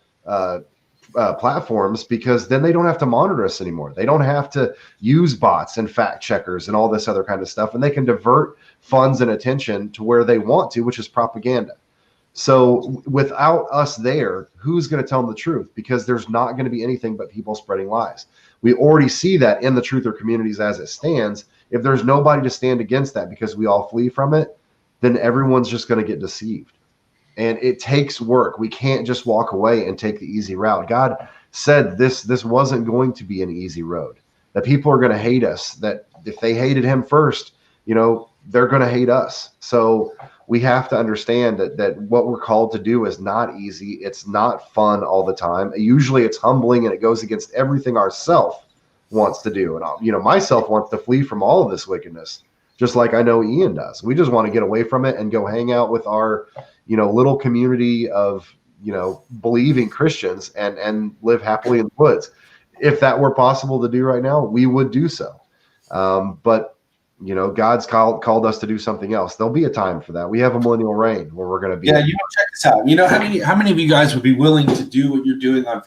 platforms, because then they don't have to monitor us anymore. They don't have to use bots and fact checkers and all this other kind of stuff, and they can divert funds and attention to where they want to, which is propaganda. So without us there, who's going to tell them the truth? Because there's not going to be anything but people spreading lies. We already see that in the truther communities as it stands. If there's nobody to stand against that, because we all flee from it, then everyone's just going to get deceived. And it takes work. We can't just walk away and take the easy route. God said this wasn't going to be an easy road, that people are going to hate us, that if they hated him first, they're going to hate us. So we have to understand that what we're called to do is not easy. It's not fun all the time. Usually it's humbling, and it goes against everything ourself wants to do. And myself wants to flee from all of this wickedness, just like I know Ian does. We just want to get away from it and go hang out with our little community of, believing Christians and live happily in the woods. If that were possible to do right now, we would do so. But God's called us to do something else. There'll be a time for that. We have a millennial reign where we're going to be. Yeah, check this out. How many of you guys would be willing to do what you're doing on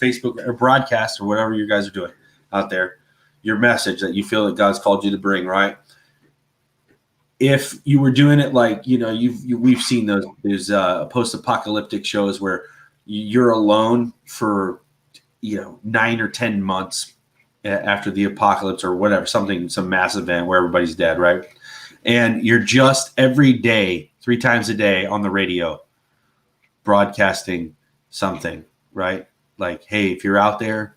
Facebook or broadcast or whatever you guys are doing out there? Your message that you feel that God's called you to bring, right? If you were doing it like, we've seen those post-apocalyptic shows where you're alone for, 9 or 10 months after the apocalypse or whatever, some mass event where everybody's dead, right? And you're just every day, 3 times a day on the radio, broadcasting something, right? Like, hey, if you're out there,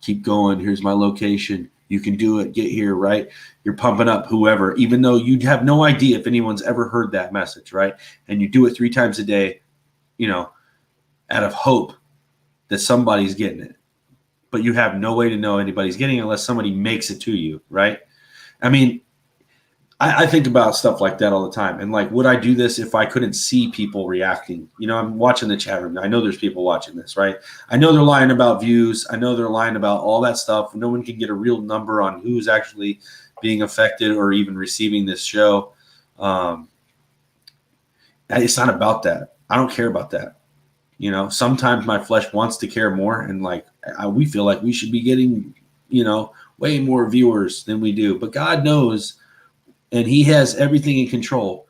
keep going. Here's my location. You can do it. Get here, right? You're pumping up whoever, even though you have no idea if anyone's ever heard that message, right? And you do it 3 times a day, out of hope that somebody's getting it. But you have no way to know anybody's getting it unless somebody makes it to you, right? I mean, I think about stuff like that all the time. And like, would I do this if I couldn't see people reacting? I'm watching the chat room. I know there's people watching this, right? I know they're lying about views. I know they're lying about all that stuff. No one can get a real number on who's actually being affected or even receiving this show. It's not about that. I don't care about that. Sometimes my flesh wants to care more. And we feel like we should be getting, way more viewers than we do. But God knows. And he has everything in control.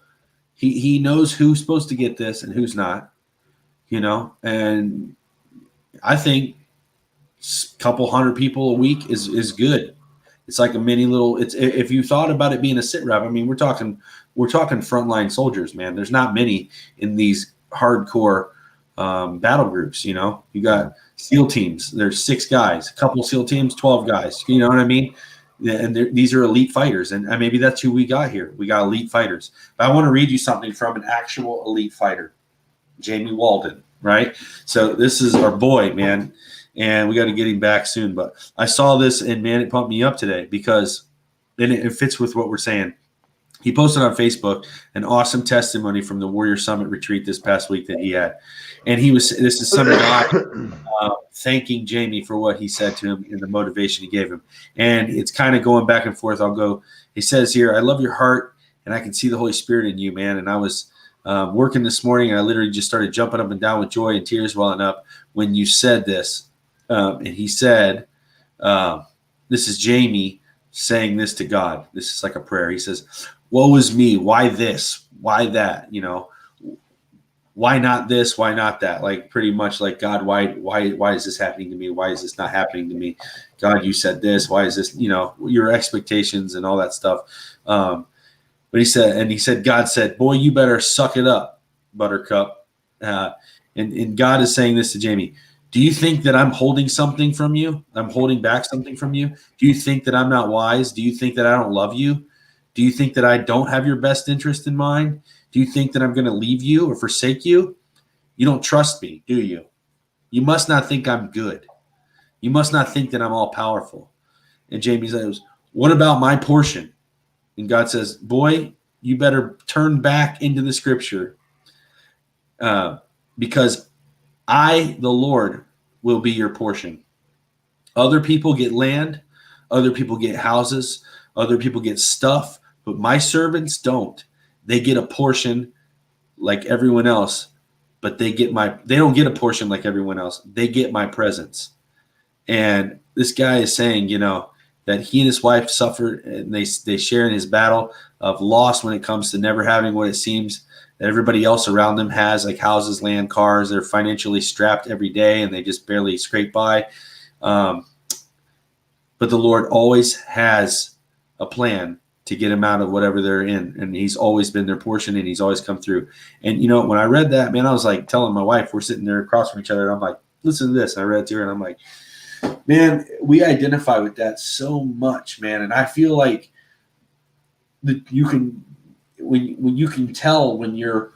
He knows who's supposed to get this and who's not, and I think a couple hundred people a week is good. It's like a mini little, if you thought about it being a SitRep, I mean, we're talking frontline soldiers, man. There's not many in these hardcore battle groups, you got SEAL teams. There's 6 guys, a couple SEAL teams, 12 guys, you know what I mean? And these are elite fighters, and maybe that's who we got here. We got elite fighters. But I want to read you something from an actual elite fighter, Jamie Walden, right? So this is our boy, man, and we got to get him back soon. But I saw this, and man, it pumped me up today because it fits with what we're saying. He posted on Facebook an awesome testimony from the Warrior Summit retreat this past week that he had. And this is some guy thanking Jamie for what he said to him and the motivation he gave him. And it's kind of going back and forth. He says here, I love your heart and I can see the Holy Spirit in you, man. And I was working this morning and I literally just started jumping up and down with joy and tears welling up when you said this. And he said, this is Jamie saying this to God. This is like a prayer. He says, woe is me. Why this? Why that? why not this? Why not that? Like pretty much like, God, why is this happening to me? Why is this not happening to me? God, you said this. Why is this? Your expectations and all that stuff. But he said, God said, boy, you better suck it up, Buttercup. And God is saying this to Jamie. Do you think that I'm holding something from you? I'm holding back something from you? Do you think that I'm not wise? Do you think that I don't love you? Do you think that I don't have your best interest in mind? Do you think that I'm going to leave you or forsake you? You don't trust me, do you? You must not think I'm good. You must not think that I'm all powerful. And Jamie says, what about my portion? And God says, boy, you better turn back into the scripture because I, the Lord, will be your portion. Other people get land. Other people get houses. Other people get stuff. But my servants don't. They get a portion like everyone else, but they don't get a portion like everyone else. They get my presence. And this guy is saying, that he and his wife suffered and they share in his battle of loss when it comes to never having what it seems that everybody else around them has, like houses, land, cars. They're financially strapped every day and they just barely scrape by. But the Lord always has a plan to get them out of whatever they're in. And he's always been their portion and he's always come through. And, when I read that, man, I was like telling my wife, we're sitting there across from each other. And I'm like, listen to this. And I read it to her and I'm like, man, we identify with that so much, man. And I feel like you can, when you can tell when you're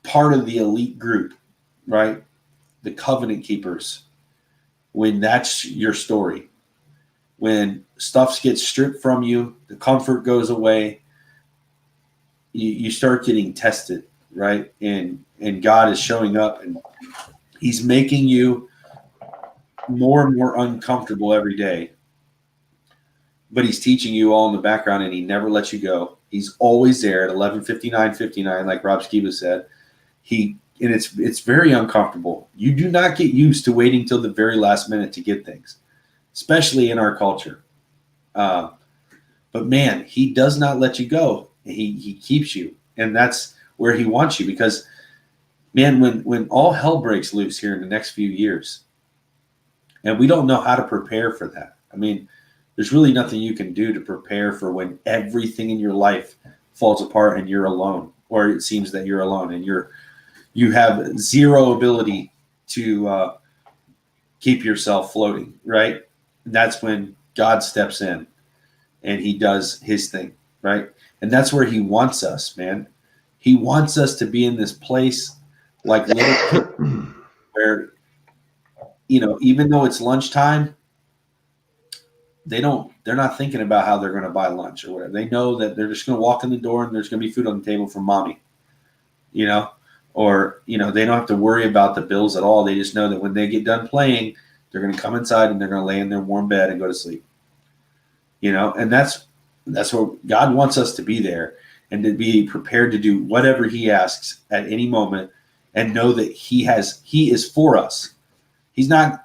part of the elite group, right? The covenant keepers, when that's your story, when stuff gets stripped from you, the comfort goes away, you start getting tested, right? And God is showing up and he's making you more and more uncomfortable every day. But he's teaching you all in the background and he never lets you go. He's always there at 11:59:59, like Rob Skiba said. And it's very uncomfortable. You do not get used to waiting till the very last minute to get things, especially in our culture. But man, he does not let you go. He keeps you. And that's where he wants you because, man, when all hell breaks loose here in the next few years, and we don't know how to prepare for that. I mean, there's really nothing you can do to prepare for when everything in your life falls apart and you're alone, or it seems that you're alone and you have zero ability to keep yourself floating, right? And that's when God steps in and he does his thing, right? And that's where he wants us, man. He wants us to be in this place like little kids where, even though it's lunchtime, they're not thinking about how they're going to buy lunch or whatever. They know that they're just going to walk in the door and there's going to be food on the table for mommy, or, they don't have to worry about the bills at all. They just know that when they get done playing, they're going to come inside and they're going to lay in their warm bed and go to sleep, and that's where God wants us to be there and to be prepared to do whatever he asks at any moment and know that he is for us. He doesn't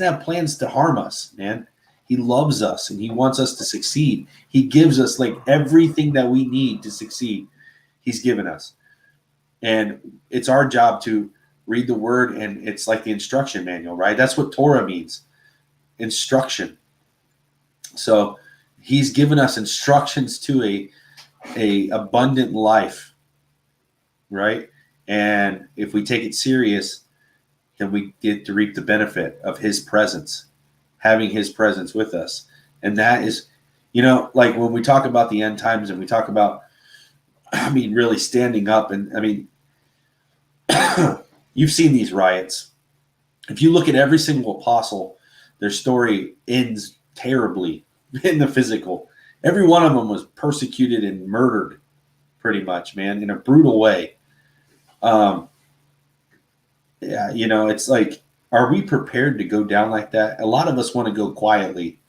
have plans to harm us, man. He loves us and he wants us to succeed. He gives us like everything that we need to succeed. He's given us. And it's our job to read the word, and it's like the instruction manual, right? That's what Torah means. Instruction. So he's given us instructions to a abundant life, right? And if we take it serious, then we get to reap the benefit of his presence, having his presence with us. And that is, like when we talk about the end times and we talk about, really standing up. And you've seen these riots. If you look at every single apostle, their story ends terribly in the physical. Every one of them was persecuted and murdered pretty much, man, in a brutal way. Yeah, it's like, are we prepared to go down like that? A lot of us want to go quietly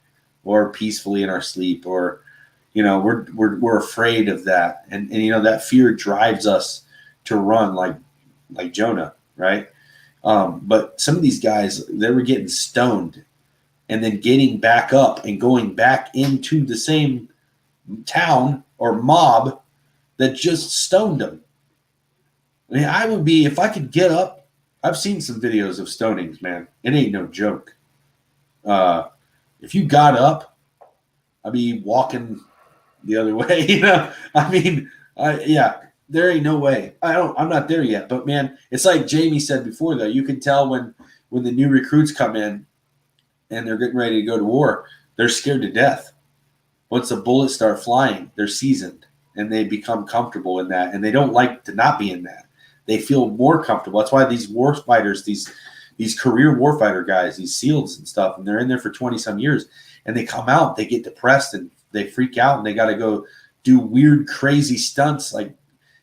or peacefully in our sleep, or, we're afraid of that. And that fear drives us to run like Jonah, right? But some of these guys, they were getting stoned and then getting back up and going back into the same town or mob that just stoned them. I mean, I would be, if I could get up, I've seen some videos of stonings, man. It ain't no joke. If you got up, I'd be walking the other way, you know? I mean, yeah, there ain't no way. I'm not there yet. But man, it's like Jamie said before, though. You can tell when the new recruits come in and they're getting ready to go to war, they're scared to death. Once the bullets start flying, they're seasoned and they become comfortable in that. And they don't like to not be in that. They feel more comfortable. That's why these war fighters, these career warfighter guys, these SEALs and stuff, and they're in there for 20 some years, and they come out, they get depressed and they freak out, and they got to go do weird, crazy stunts like,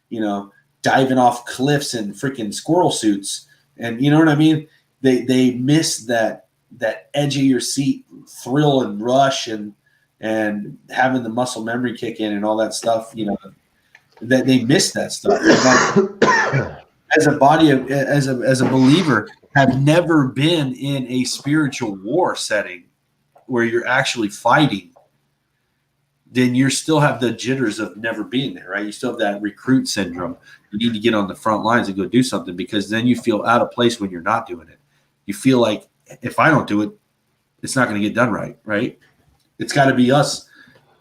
you know, diving off cliffs in freaking squirrel suits, and you know what I mean. They miss that edge of your seat thrill and rush and having the muscle memory kick in and all that stuff. You know, that they miss that stuff. As a body of as a believer, have never been in a spiritual war setting where you're actually fighting, then you still have the jitters of never being there, right? You still have that recruit syndrome. You need to get on the front lines and go do something, because then you feel out of place when you're not doing it. You feel like, if I don't do it, it's not going to get done right, right? It's got to be us.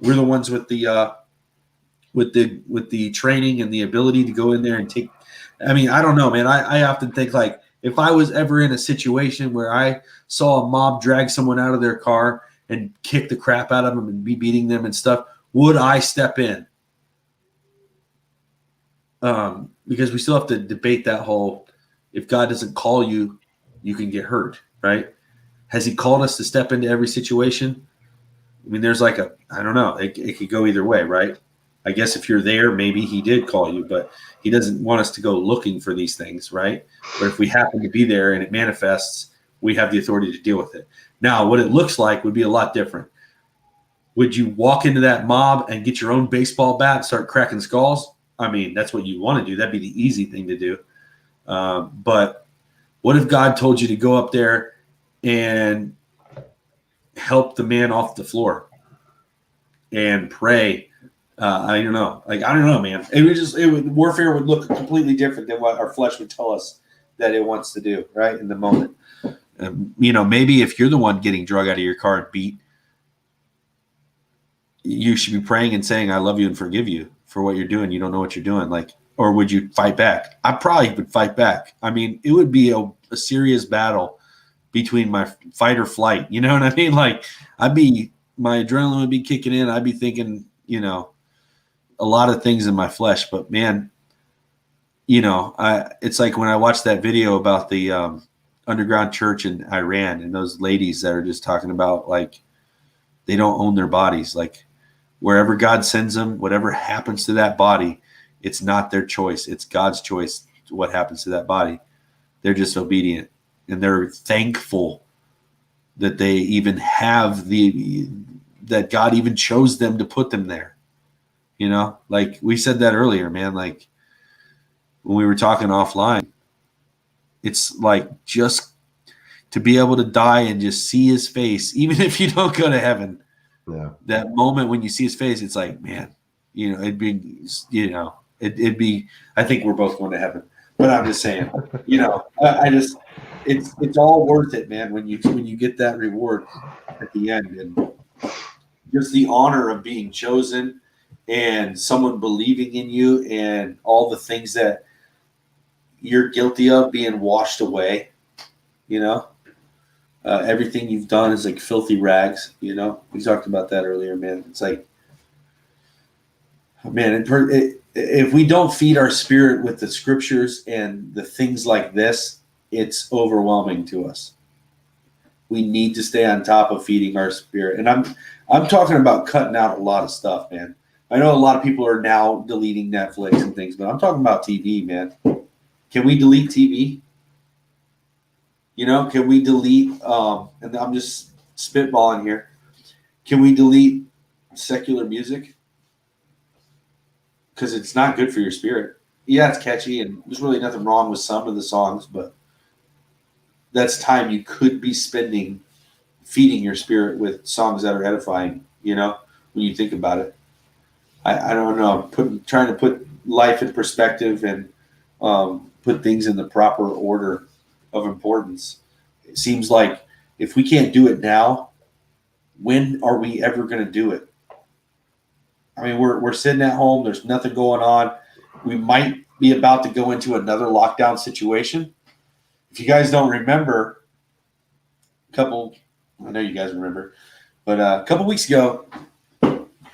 We're the ones with the training and the ability to go in there and take. I mean, I don't know, man. I often think, like, if I was ever in a situation where I saw a mob drag someone out of their car and kick the crap out of them and be beating them and stuff, would I step in? Because we still have to debate that whole, if God doesn't call you, you can get hurt, right? Has he called us to step into every situation? I mean, there's like I don't know. It could go either way, right? I guess if you're there, maybe he did call you, but he doesn't want us to go looking for these things, right? But if we happen to be there and it manifests, we have the authority to deal with it. Now, what it looks like would be a lot different. Would you walk into that mob and get your own baseball bat and start cracking skulls? I mean, that's what you want to do. That'd be the easy thing to do. But what if God told you to go up there and help the man off the floor and pray? I don't know. Like, I don't know, man. Warfare would look completely different than what our flesh would tell us that it wants to do, right, in the moment. You know, maybe if you're the one getting drug out of your car and beat, you should be praying and saying, I love you and forgive you for what you're doing. You don't know what you're doing. Like, or would you fight back? I probably would fight back. I mean, it would be a serious battle between my fight or flight. You know what I mean? Like, my adrenaline would be kicking in. I'd be thinking, you know, a lot of things in my flesh. But man, you know, it's like when I watched that video about the underground church in Iran and those ladies that are just talking about, like, they don't own their bodies. Like, wherever God sends them, whatever happens to that body, it's not their choice. It's God's choice what happens to that body. They're just obedient, and they're thankful that they even have that God even chose them to put them there. You know, like we said that earlier, man, like when we were talking offline, it's like just to be able to die and just see his face, even if you don't go to heaven. Yeah. That moment when you see his face, it's like, man, you know, it'd be, I think we're both going to heaven, but I'm just saying, you know, it's all worth it, man. When you get that reward at the end, and just the honor of being chosen and someone believing in you and all the things that you're guilty of being washed away, you know, everything you've done is like filthy rags, you know. We talked about that earlier, man. It's like, man, if we don't feed our spirit with the scriptures and the things like this, it's overwhelming to us. We need to stay on top of feeding our spirit. And I'm talking about cutting out a lot of stuff, man. I know a lot of people are now deleting Netflix and things, but I'm talking about TV, man. Can we delete TV? You know, can we delete, and I'm just spitballing here, can we delete secular music? Because it's not good for your spirit. Yeah, it's catchy, and there's really nothing wrong with some of the songs, but that's time you could be spending feeding your spirit with songs that are edifying, you know, when you think about it. I don't know, trying to put life in perspective and put things in the proper order of importance. It seems like if we can't do it now, when are we ever going to do it? I mean, we're sitting at home. There's nothing going on. We might be about to go into another lockdown situation. If you guys don't remember, I know you guys remember, but a couple weeks ago,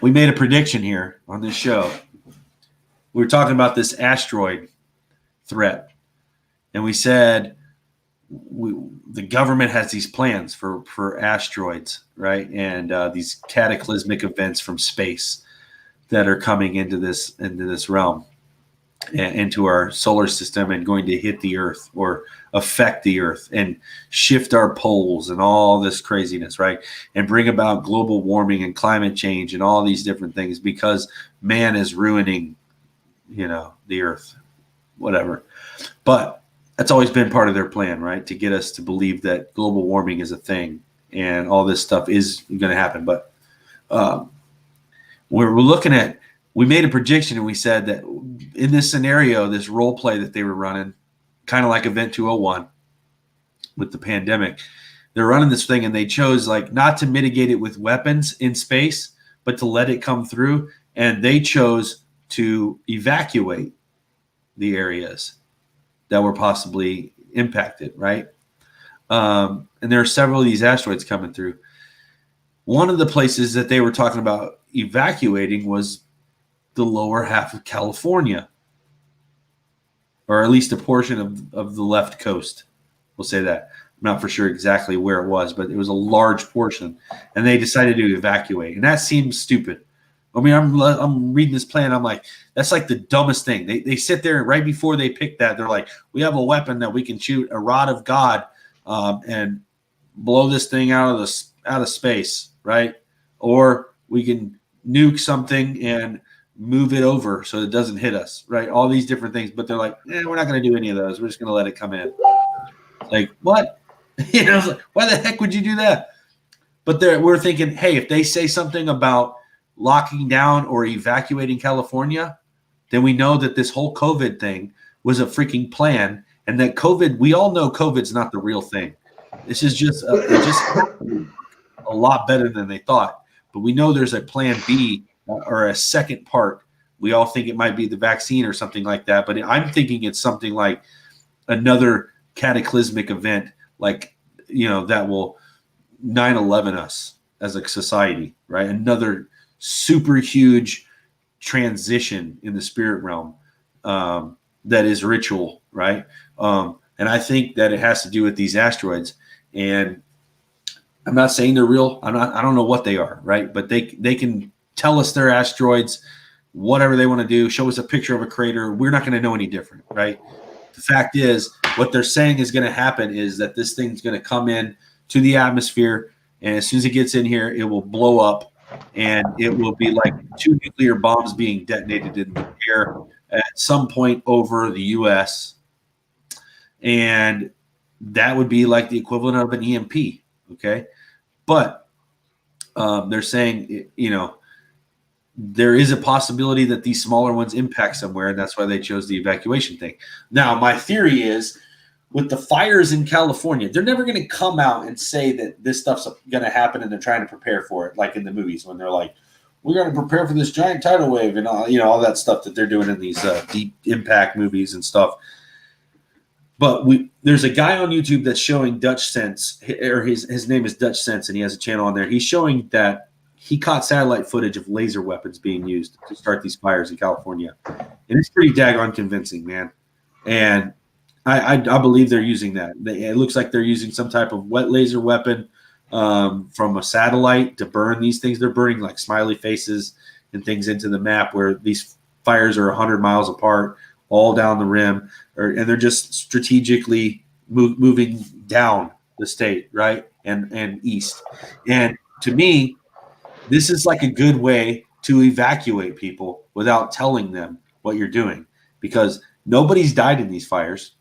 we made a prediction here on this show. We were talking about this asteroid threat, and we said the government has these plans for asteroids, right? And these cataclysmic events from space that are coming into this realm, into our solar system, and going to hit the Earth or affect the Earth and shift our poles and all this craziness, right? And bring about global warming and climate change and all these different things because man is ruining, the Earth, whatever. But that's always been part of their plan, right? To get us to believe that global warming is a thing and all this stuff is going to happen. But we're looking at, we made a prediction and we said that in this scenario, this role play that they were running, kind of like Event 201 with the pandemic, they're running this thing and they chose not to mitigate it with weapons in space, but to let it come through. And they chose to evacuate the areas that were possibly impacted, right? And there are several of these asteroids coming through. One of the places that they were talking about evacuating was the lower half of California, or at least a portion of the left coast. We'll say that. I'm not for sure exactly where it was, but it was a large portion, and they decided to evacuate. And that seems stupid. I mean, I'm reading this plan. I'm like, that's like the dumbest thing. They sit there right before they pick that. They're like, we have a weapon that we can shoot a rod of God and blow this thing out of space, right? Or we can nuke something and move it over so it doesn't hit us, right? All these different things. But they're like, we're not going to do any of those. We're just going to let it come in. Like, what? Why the heck would you do that? But we're thinking, hey, if they say something about locking down or evacuating California, then we know that this whole COVID thing was a freaking plan, and that COVID, we all know COVID's not the real thing. This is just a lot better than they thought. But we know there's a plan B or a second part. We all think it might be the vaccine or something like that, but I'm thinking it's something like another cataclysmic event, that will 9/11 us as a society, right? Another super huge transition in the spirit realm that is ritual, right? And I think that it has to do with these asteroids. And I'm not saying they're real. I don't know what they are, right? But they can tell us they're asteroids, whatever they want to do, show us a picture of a crater. We're not going to know any different, right? The fact is, what they're saying is going to happen is that this thing's going to come in to the atmosphere, and as soon as it gets in here, it will blow up, and it will be like 2 nuclear bombs being detonated in the air at some point over the U.S., and that would be like the equivalent of an EMP, okay? But they're saying, there is a possibility that these smaller ones impact somewhere, and that's why they chose the evacuation thing. Now, my theory is, with the fires in California, they're never going to come out and say that this stuff's going to happen and they're trying to prepare for it, like in the movies when they're like, we're going to prepare for this giant tidal wave and all that stuff that they're doing in these deep impact movies and stuff. But there's a guy on YouTube that's showing Dutch Sense, or his name is Dutch Sense, and he has a channel on there. He's showing that he caught satellite footage of laser weapons being used to start these fires in California. And it's pretty daggone convincing, man. And I believe they're using that. It looks like they're using some type of wet laser weapon from a satellite to burn these things. They're burning like smiley faces and things into the map where these fires are 100 miles apart, all down the rim, and they're just strategically moving down the state, right, and east. And to me, this is like a good way to evacuate people without telling them what you're doing, because nobody's died in these fires.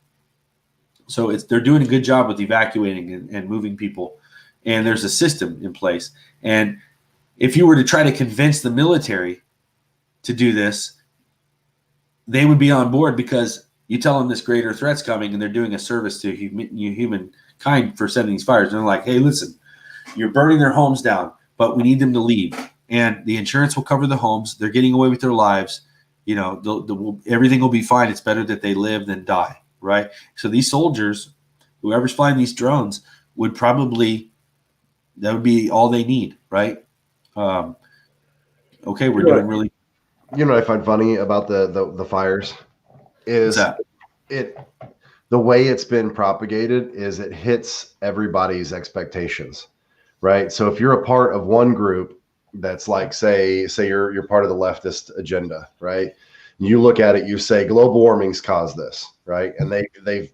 So they're doing a good job with evacuating and moving people, and there's a system in place. And if you were to try to convince the military to do this, they would be on board, because You tell them this greater threat's coming, and they're doing a service to humankind for sending these fires. And they're like, hey, listen, you're burning their homes down, but we need them to leave. And the insurance will cover the homes. They're getting away with their lives. You know, everything will be fine. It's better that they live than die, right? So these soldiers, whoever's flying these drones, would probably, that would be all they need, right? Okay, we're doing really. You know what I find funny about the fires is the way it's been propagated is it hits everybody's expectations, right? So if you're a part of one group that's like, say you're part of the leftist agenda, right? You look at it, you say global warming's caused this, right? And they've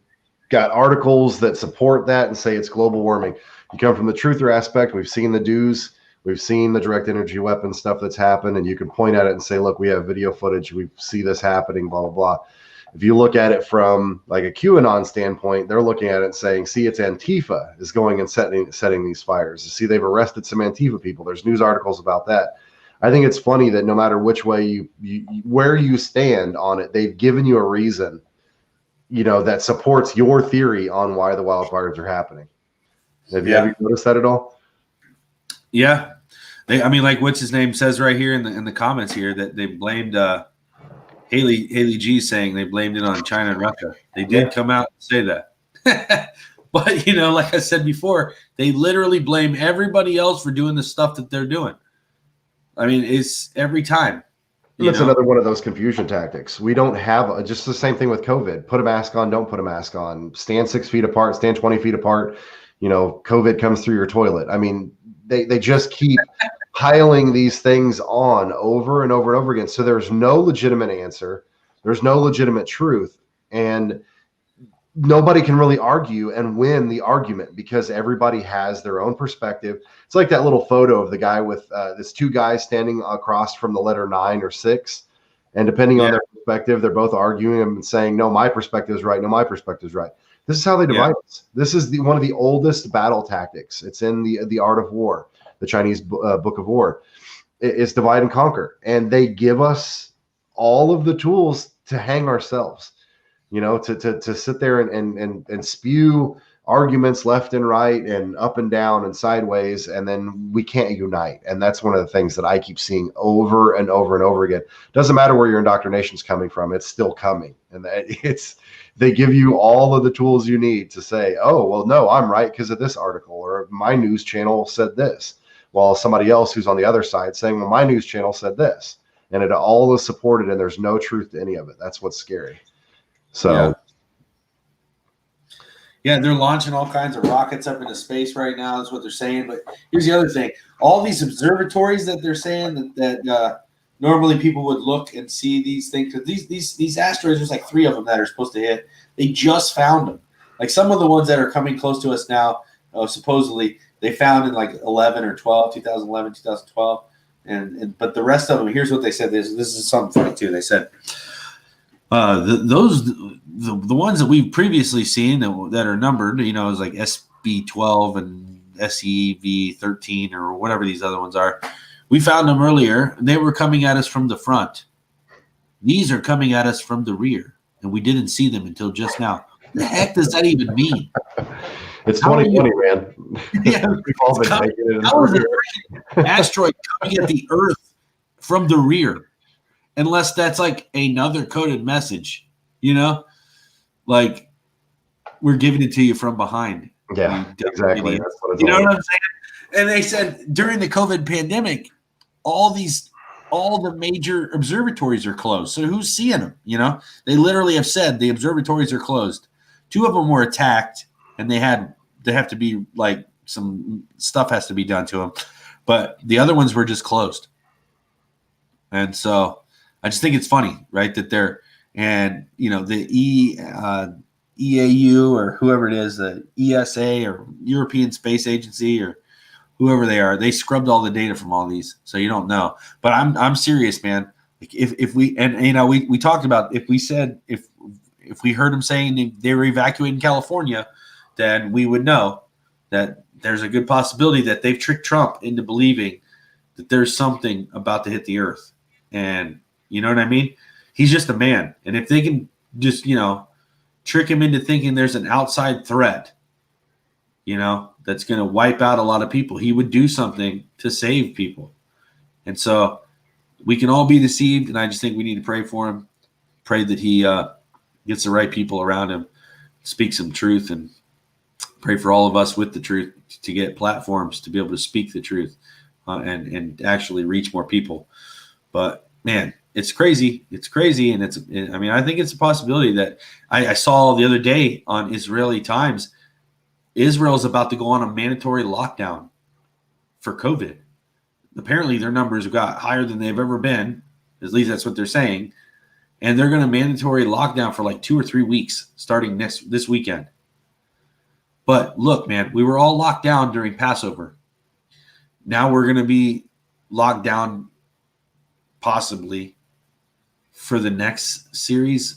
got articles that support that and say it's global warming. You come from the truther aspect. We've seen the dues. We've seen the direct energy weapon stuff that's happened, and you can point at it and say, look, we have video footage. We see this happening, blah, blah, blah. If you look at it from like a QAnon standpoint, they're looking at it and saying, see, it's Antifa is going and setting these fires. You see, they've arrested some Antifa people. There's news articles about that. I think it's funny that no matter which way where you stand on it, they've given you a reason, you know, that supports your theory on why the wildfires are happening. Have you noticed that at all? Yeah. I mean, like what's his name says right here in the comments here that they blamed Haley G saying they blamed it on China and Russia. They did come out and say that. But, you know, like I said before, they literally blame everybody else for doing the stuff that they're doing. I mean, it's every time. That's another one of those confusion tactics. We don't have just the same thing with COVID. Put a mask on, don't put a mask on. Stand 6 feet apart, stand 20 feet apart. You know, COVID comes through your toilet. I mean, they just keep piling these things on over and over and over again. So there's no legitimate answer. There's no legitimate truth. And nobody can really argue and win the argument because everybody has their own perspective. It's like that little photo of the guy with this two guys standing across from the letter 9 or 6. And depending on their perspective, they're both arguing and saying, no, my perspective is right. No, my perspective is right. This is how they divide us. This is one of the oldest battle tactics. It's in the Art of War, the Chinese Book of War. It's divide and conquer. And they give us all of the tools to hang ourselves, you know, to sit there and spew arguments left and right and up and down and sideways, and then we can't unite. And that's one of the things that I keep seeing over and over and over again. Doesn't matter where your indoctrination is coming from, it's still coming. And they give you all of the tools you need to say, oh, well, no, I'm right because of this article, or my news channel said this, while somebody else who's on the other side saying, well, my news channel said this. And it all is supported, and there's no truth to any of it. That's what's scary. So yeah, they're launching all kinds of rockets up into space right now. That's what they're saying. But here's the other thing. All these observatories that they're saying that normally people would look and see these things. Because these asteroids, there's like 3 of them that are supposed to hit. They just found them. Like some of the ones that are coming close to us now, supposedly, they found in like 2011, 2012. But the rest of them, here's what they said. This is something funny too. They said the ones that we've previously seen that are numbered, you know, is like SB12 and SEV13 or whatever these other ones are. We found them earlier, and they were coming at us from the front. These are coming at us from the rear, and we didn't see them until just now. What the heck does that even mean? It's 2020, man. Yeah, how is an asteroid coming at the Earth from the rear? Unless that's like another coded message, you know, like we're giving it to you from behind. Yeah, exactly. That's what it's you know what I'm saying? And they said during the COVID pandemic, all the major observatories are closed. So who's seeing them? You know, they literally have said the observatories are closed. 2 of them were attacked, and they have to be like some stuff has to be done to them, but the other ones were just closed. And so I just think it's funny, right? That they're, and you know, the EAU or whoever it is, the ESA or European Space Agency or whoever they are, they scrubbed all the data from all these, so you don't know. But I'm serious, man. Like if we, and you know, we talked about, if we said if we heard them saying they were evacuating California, then we would know that there's a good possibility that they've tricked Trump into believing that there's something about to hit the Earth. And you know what I mean? He's just a man. And if they can just, trick him into thinking there's an outside threat, that's going to wipe out a lot of people. He would do something to save people. And so we can all be deceived, and I just think we need to pray for him, pray that he gets the right people around him, speak some truth, and pray for all of us with the truth to get platforms to be able to speak the truth and actually reach more people. But, man, it's crazy. It's crazy, and I think it's a possibility that I saw the other day on Israeli Times, Israel is about to go on a mandatory lockdown for COVID. Apparently their numbers got higher than they've ever been. At least that's what they're saying. And they're going to mandatory lockdown for like 2 or 3 weeks starting this weekend. But look, man, we were all locked down during Passover. Now we're going to be locked down possibly for the next series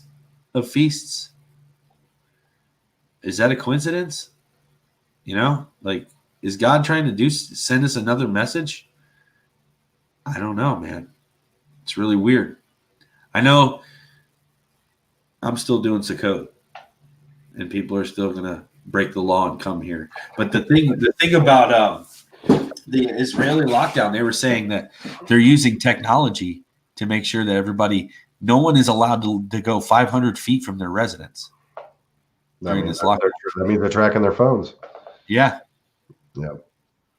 of feasts. Is that a coincidence? Is God trying to send us another message? I don't know, man. It's really weird. I know I'm still doing Sukkot, and people are still going to break the law and come here. But the thing about the Israeli lockdown, they were saying that they're using technology to make sure that no one is allowed to go 500 feet from their residence during this lockdown. That means they're tracking their phones. Yeah. Yeah.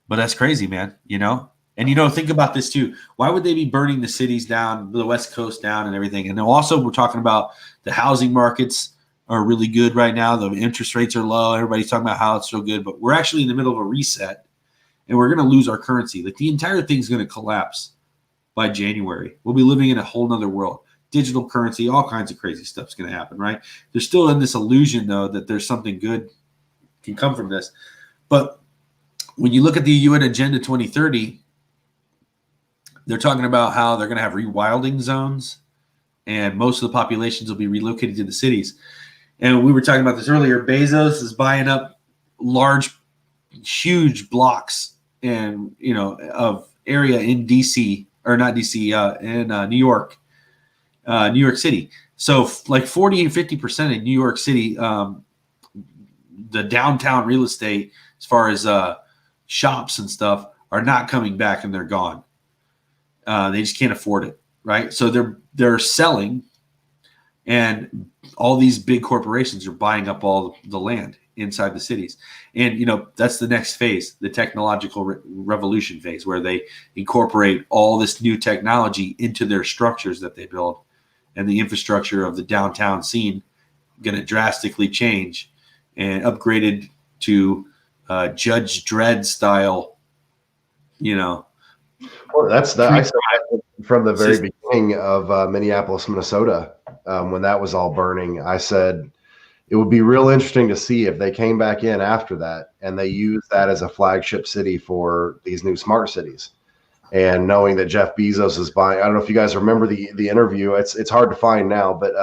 But that's crazy, man, And, think about this, too. Why would they be burning the cities down, the West Coast down and everything? And then also we're talking about the housing markets are really good right now. The interest rates are low. Everybody's talking about how it's so good. But we're actually in the middle of a reset, and we're going to lose our currency. The entire thing's going to collapse by January. We'll be living in a whole nother world. Digital currency, all kinds of crazy stuff's going to happen, right? They're still in this illusion, though, that there's something good can come from this. But when you look at the UN Agenda 2030, they're talking about how they're going to have rewilding zones, and most of the populations will be relocated to the cities. And we were talking about this earlier. Bezos is buying up huge blocks and of area in DC, or not DC, in New York City. So like 40 and 50% in New York City, the downtown real estate, as far as shops and stuff, are not coming back, and they're gone. They just can't afford it, right? So they're selling, and all these big corporations are buying up all the land inside the cities. And, that's the next phase, the technological revolution phase, where they incorporate all this new technology into their structures that they build, and the infrastructure of the downtown scene going to drastically change and upgraded to Judge Dredd style, Well, I said that from the very beginning of Minneapolis, Minnesota, when that was all burning. I said it would be real interesting to see if they came back in after that and they used that as a flagship city for these new smart cities. And knowing that Jeff Bezos is buying, I don't know if you guys remember the interview. It's hard to find now, but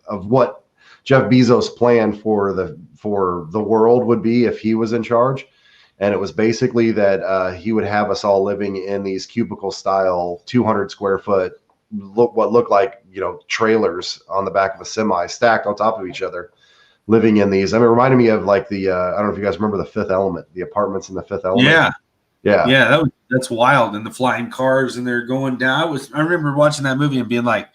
of what Jeff Bezos' plan for the world would be if he was in charge. And it was basically that he would have us all living in these cubicle style 200 square foot, what looked like, trailers on the back of a semi stacked on top of each other, living in these. I mean, it reminded me of like I don't know if you guys remember The Fifth Element, the apartments in The Fifth Element. Yeah. That's wild. And the flying cars, and they're going down. I remember watching that movie and being like,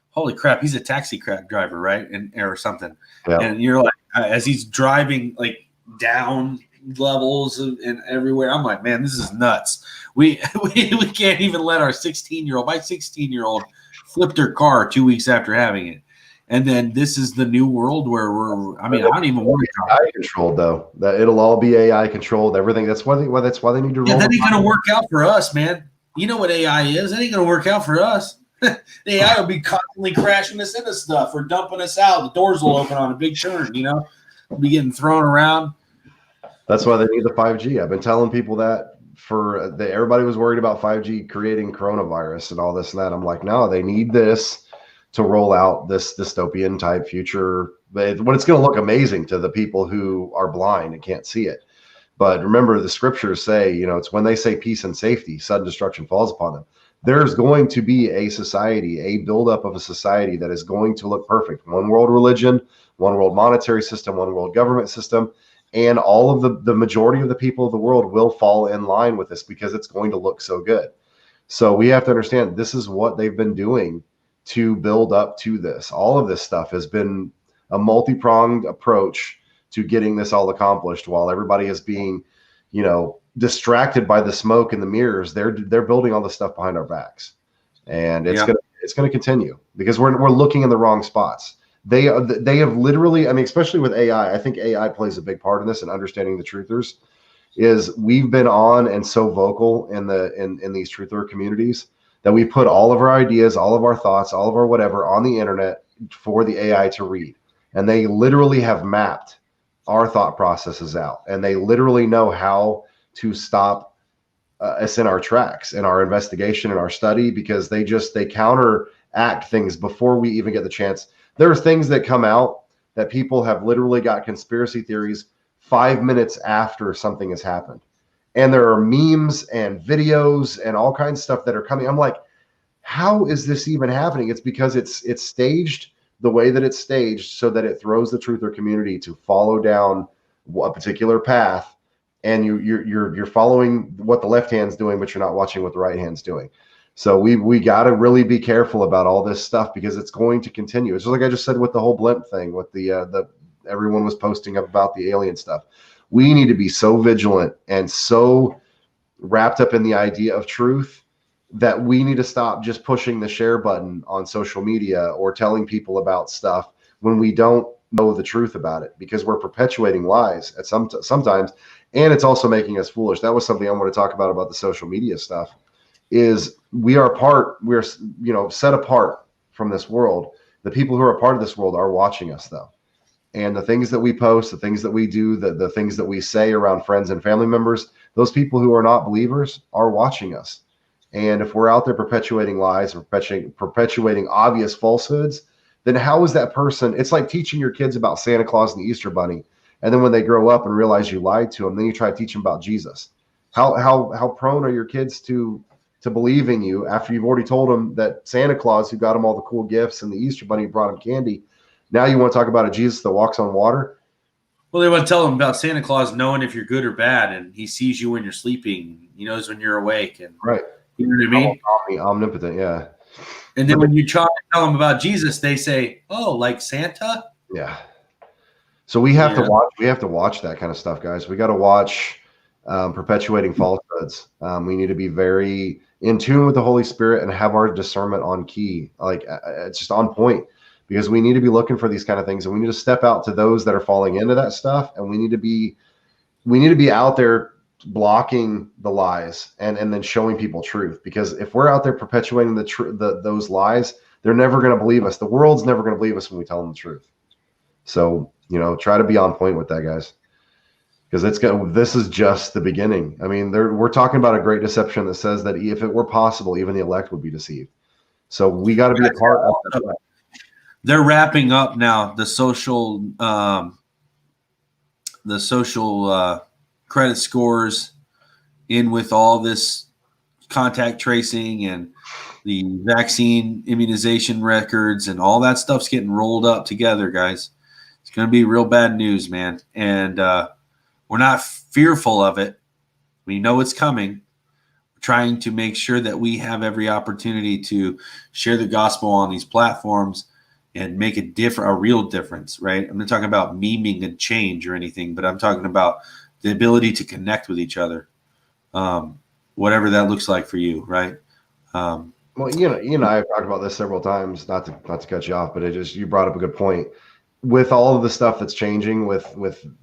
holy crap, he's a taxi cab driver, right? Or something. Yeah. And you're like, as he's driving like down levels and everywhere, I'm like, man, this is nuts. We can't even let our 16-year-old flipped her car 2 weeks after having it. And then this is the new world where I don't even want to AI controlled, though. That it'll all be AI controlled, everything. That's why they need to roll. Yeah, that ain't gonna work out for us, man. You know what AI is? That ain't gonna work out for us. The AI will be constantly crashing us into stuff or dumping us out. The doors will open on a big turn, We'll be getting thrown around. That's why they need the 5G. I've been telling people that everybody was worried about 5G creating coronavirus and all this and that. I'm like, no, they need this to roll out this dystopian type future. But it's going to look amazing to the people who are blind and can't see it. But remember, the scriptures say, it's when they say peace and safety, sudden destruction falls upon them. there's going to be a society, a buildup of a society that is going to look perfect. One world religion, one world monetary system, one world government system, and all of the majority of the people of the world will fall in line with this because it's going to look so good. So we have to understand this is what they've been doing to build up to this. All of this stuff has been a multi-pronged approach to getting this all accomplished while everybody is being, distracted by the smoke and the mirrors. They're building all the stuff behind our backs, and it's gonna continue because we're looking in the wrong spots. They have literally, I mean, especially with AI, I think AI plays a big part in this and understanding the truthers. Is we've been on and so vocal in these truther communities that we put all of our ideas, all of our thoughts, all of our whatever on the internet for the AI to read, and they literally have mapped our thought processes out, and they literally know how to stop us in our tracks, in our investigation, in our study, because they counteract things before we even get the chance. There are things that come out that people have literally got conspiracy theories 5 minutes after something has happened. And there are memes and videos and all kinds of stuff that are coming. I'm like, how is this even happening? It's because it's staged the way that it's staged so that it throws the truther community to follow down a particular path. And you're following what the left hand's doing, but you're not watching what the right hand's doing. So we got to really be careful about all this stuff because it's going to continue. It's just like I just said with the whole blimp thing, with the everyone was posting up about the alien stuff. We need to be so vigilant and so wrapped up in the idea of truth that we need to stop just pushing the share button on social media or telling people about stuff when we don't know the truth about it, because we're perpetuating lies at sometimes, and it's also making us foolish. That was something I want to talk about the social media stuff. Is we're set apart from this world. The people who are a part of this world are watching us though. And the things that we post, the things that we do, the things that we say around friends and family members, those people who are not believers are watching us. And if we're out there perpetuating lies, or perpetuating obvious falsehoods, then how is that person? It's like teaching your kids about Santa Claus and the Easter Bunny. And then when they grow up and realize you lied to them, then you try to teach them about Jesus. How prone are your kids to believing you after you've already told them that Santa Claus, who got them all the cool gifts, and the Easter Bunny brought them candy, now you want to talk about a Jesus that walks on water? Well, they want to tell them about Santa Claus knowing if you're good or bad, and he sees you when you're sleeping. He knows when you're awake. And right. You know what I mean? Omnipotent, yeah. And then when you try to tell them about Jesus, they say, "Oh, like Santa?" Yeah. So we have to watch. We have to watch that kind of stuff, guys. We got to watch perpetuating falsehoods. We need to be very in tune with the Holy Spirit and have our discernment on key. Like it's just on point, because we need to be looking for these kind of things, and we need to step out to those that are falling into that stuff, and we need to be out there blocking the lies and then showing people truth. Because if we're out there perpetuating those lies, they're never going to believe us. The world's never going to believe us when we tell them the truth. So try to be on point with that, guys, because this is just the beginning. I mean, we're talking about a great deception that says that if it were possible, even the elect would be deceived. So we got to be a part of that. They're wrapping up now the social credit scores in with all this contact tracing and the vaccine immunization records, and all that stuff's getting rolled up together, guys. It's going to be real bad news, man. And we're not fearful of it. We know it's coming. We're trying to make sure that we have every opportunity to share the gospel on these platforms and make a real difference, right? I'm not talking about memeing and change or anything, but I'm talking about the ability to connect with each other, whatever that looks like for you, right? Well, I've talked about this several times, not to cut you off, but you brought up a good point. With all of the stuff that's changing with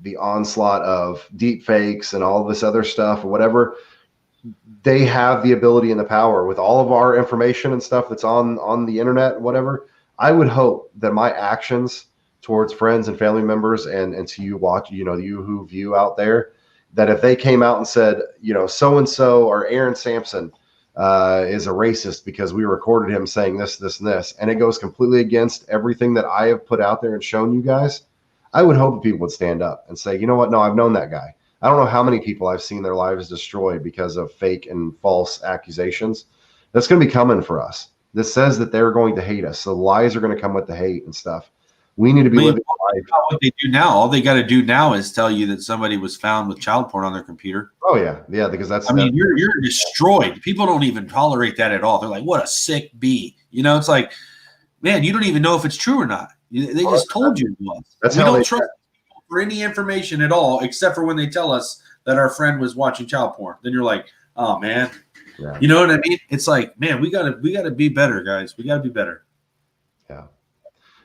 the onslaught of deep fakes and all this other stuff or whatever, they have the ability and the power with all of our information and stuff that's on the internet, whatever. I would hope that my actions towards friends and family members and to you you who view out there, that if they came out and said, so-and-so or Aaron Sampson is a racist because we recorded him saying this, this, and this, and it goes completely against everything that I have put out there and shown you guys, I would hope that people would stand up and say, you know what? No, I've known that guy. I don't know how many people I've seen their lives destroyed because of fake and false accusations. That's going to be coming for us. This says that they're going to hate us. So lies are going to come with the hate and stuff. We need to be living life. What they do now, all they got to do now is tell you that somebody was found with child porn on their computer. Oh yeah, because that's. I mean, you're destroyed. People don't even tolerate that at all. They're like, "What a sick bee," It's like, man, you don't even know if it's true or not. They just told you it was. We don't trust people for any information at all, except for when they tell us that our friend was watching child porn. Then you're like, "Oh man," you know what I mean? It's like, man, we gotta be better, guys. We gotta be better.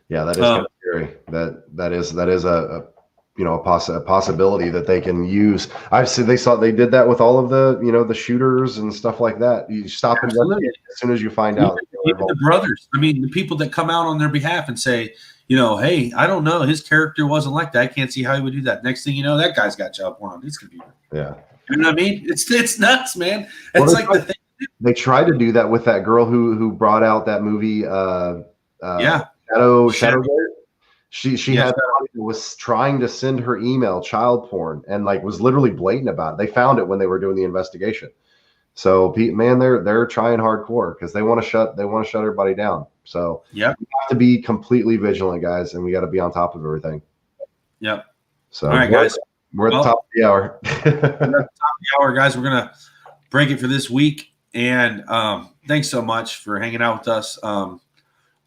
Yeah, that is kind of scary. That is a possibility that they can use. I've seen they did that with all of the the shooters and stuff like that. You stop them as soon as you find out. Even the brothers. I mean, the people that come out on their behalf and say, hey, I don't know, his character wasn't like that. I can't see how he would do that. Next thing you know, that guy's got child porn on his computer. Yeah, you know what I mean? It's nuts, man. It's like the thing. They tried to do that with that girl who brought out that movie. Shadowgate. She had was trying to send her email child porn and was literally blatant about it. They found it when they were doing the investigation. So man, they're trying hardcore because they want to shut everybody down. So we have to be completely vigilant, guys, and we got to be on top of everything. Yep. So all right, guys, we're at the top of the hour. We're at the top of the hour, guys. We're gonna break it for this week, and thanks so much for hanging out with us.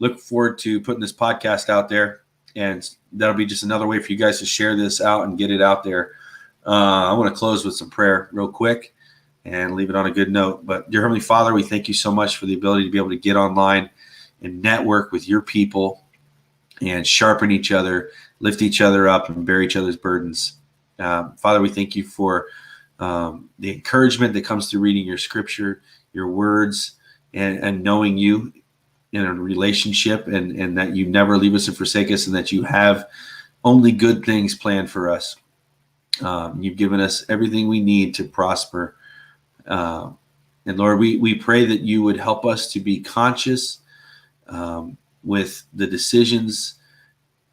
Look forward to putting this podcast out there, and that'll be just another way for you guys to share this out and get it out there. I want to close with some prayer real quick and leave it on a good note. But dear Heavenly Father, we thank you so much for the ability to be able to get online and network with your people and sharpen each other, lift each other up, and bear each other's burdens. Father, we thank you for the encouragement that comes through reading your scripture, your words, and knowing you in a relationship, and that you never leave us and forsake us, and that you have only good things planned for us. You've given us everything we need to prosper. And Lord, we pray that you would help us to be conscious with the decisions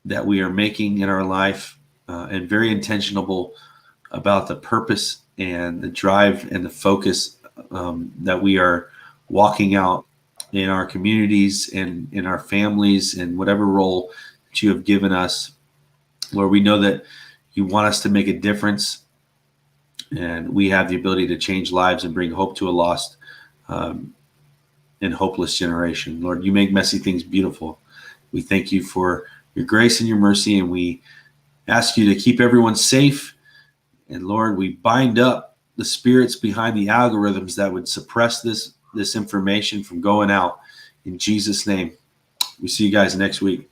that we are making in our life, and very intentional about the purpose and the drive and the focus that we are walking out in our communities and in our families and whatever role that you have given us. Lord, we know that you want us to make a difference, and we have the ability to change lives and bring hope to a lost and hopeless generation. Lord, you make messy things beautiful. We thank you for your grace and your mercy, and we ask you to keep everyone safe. And Lord, we bind up the spirits behind the algorithms that would suppress this information from going out. In Jesus' name, we see you guys next week.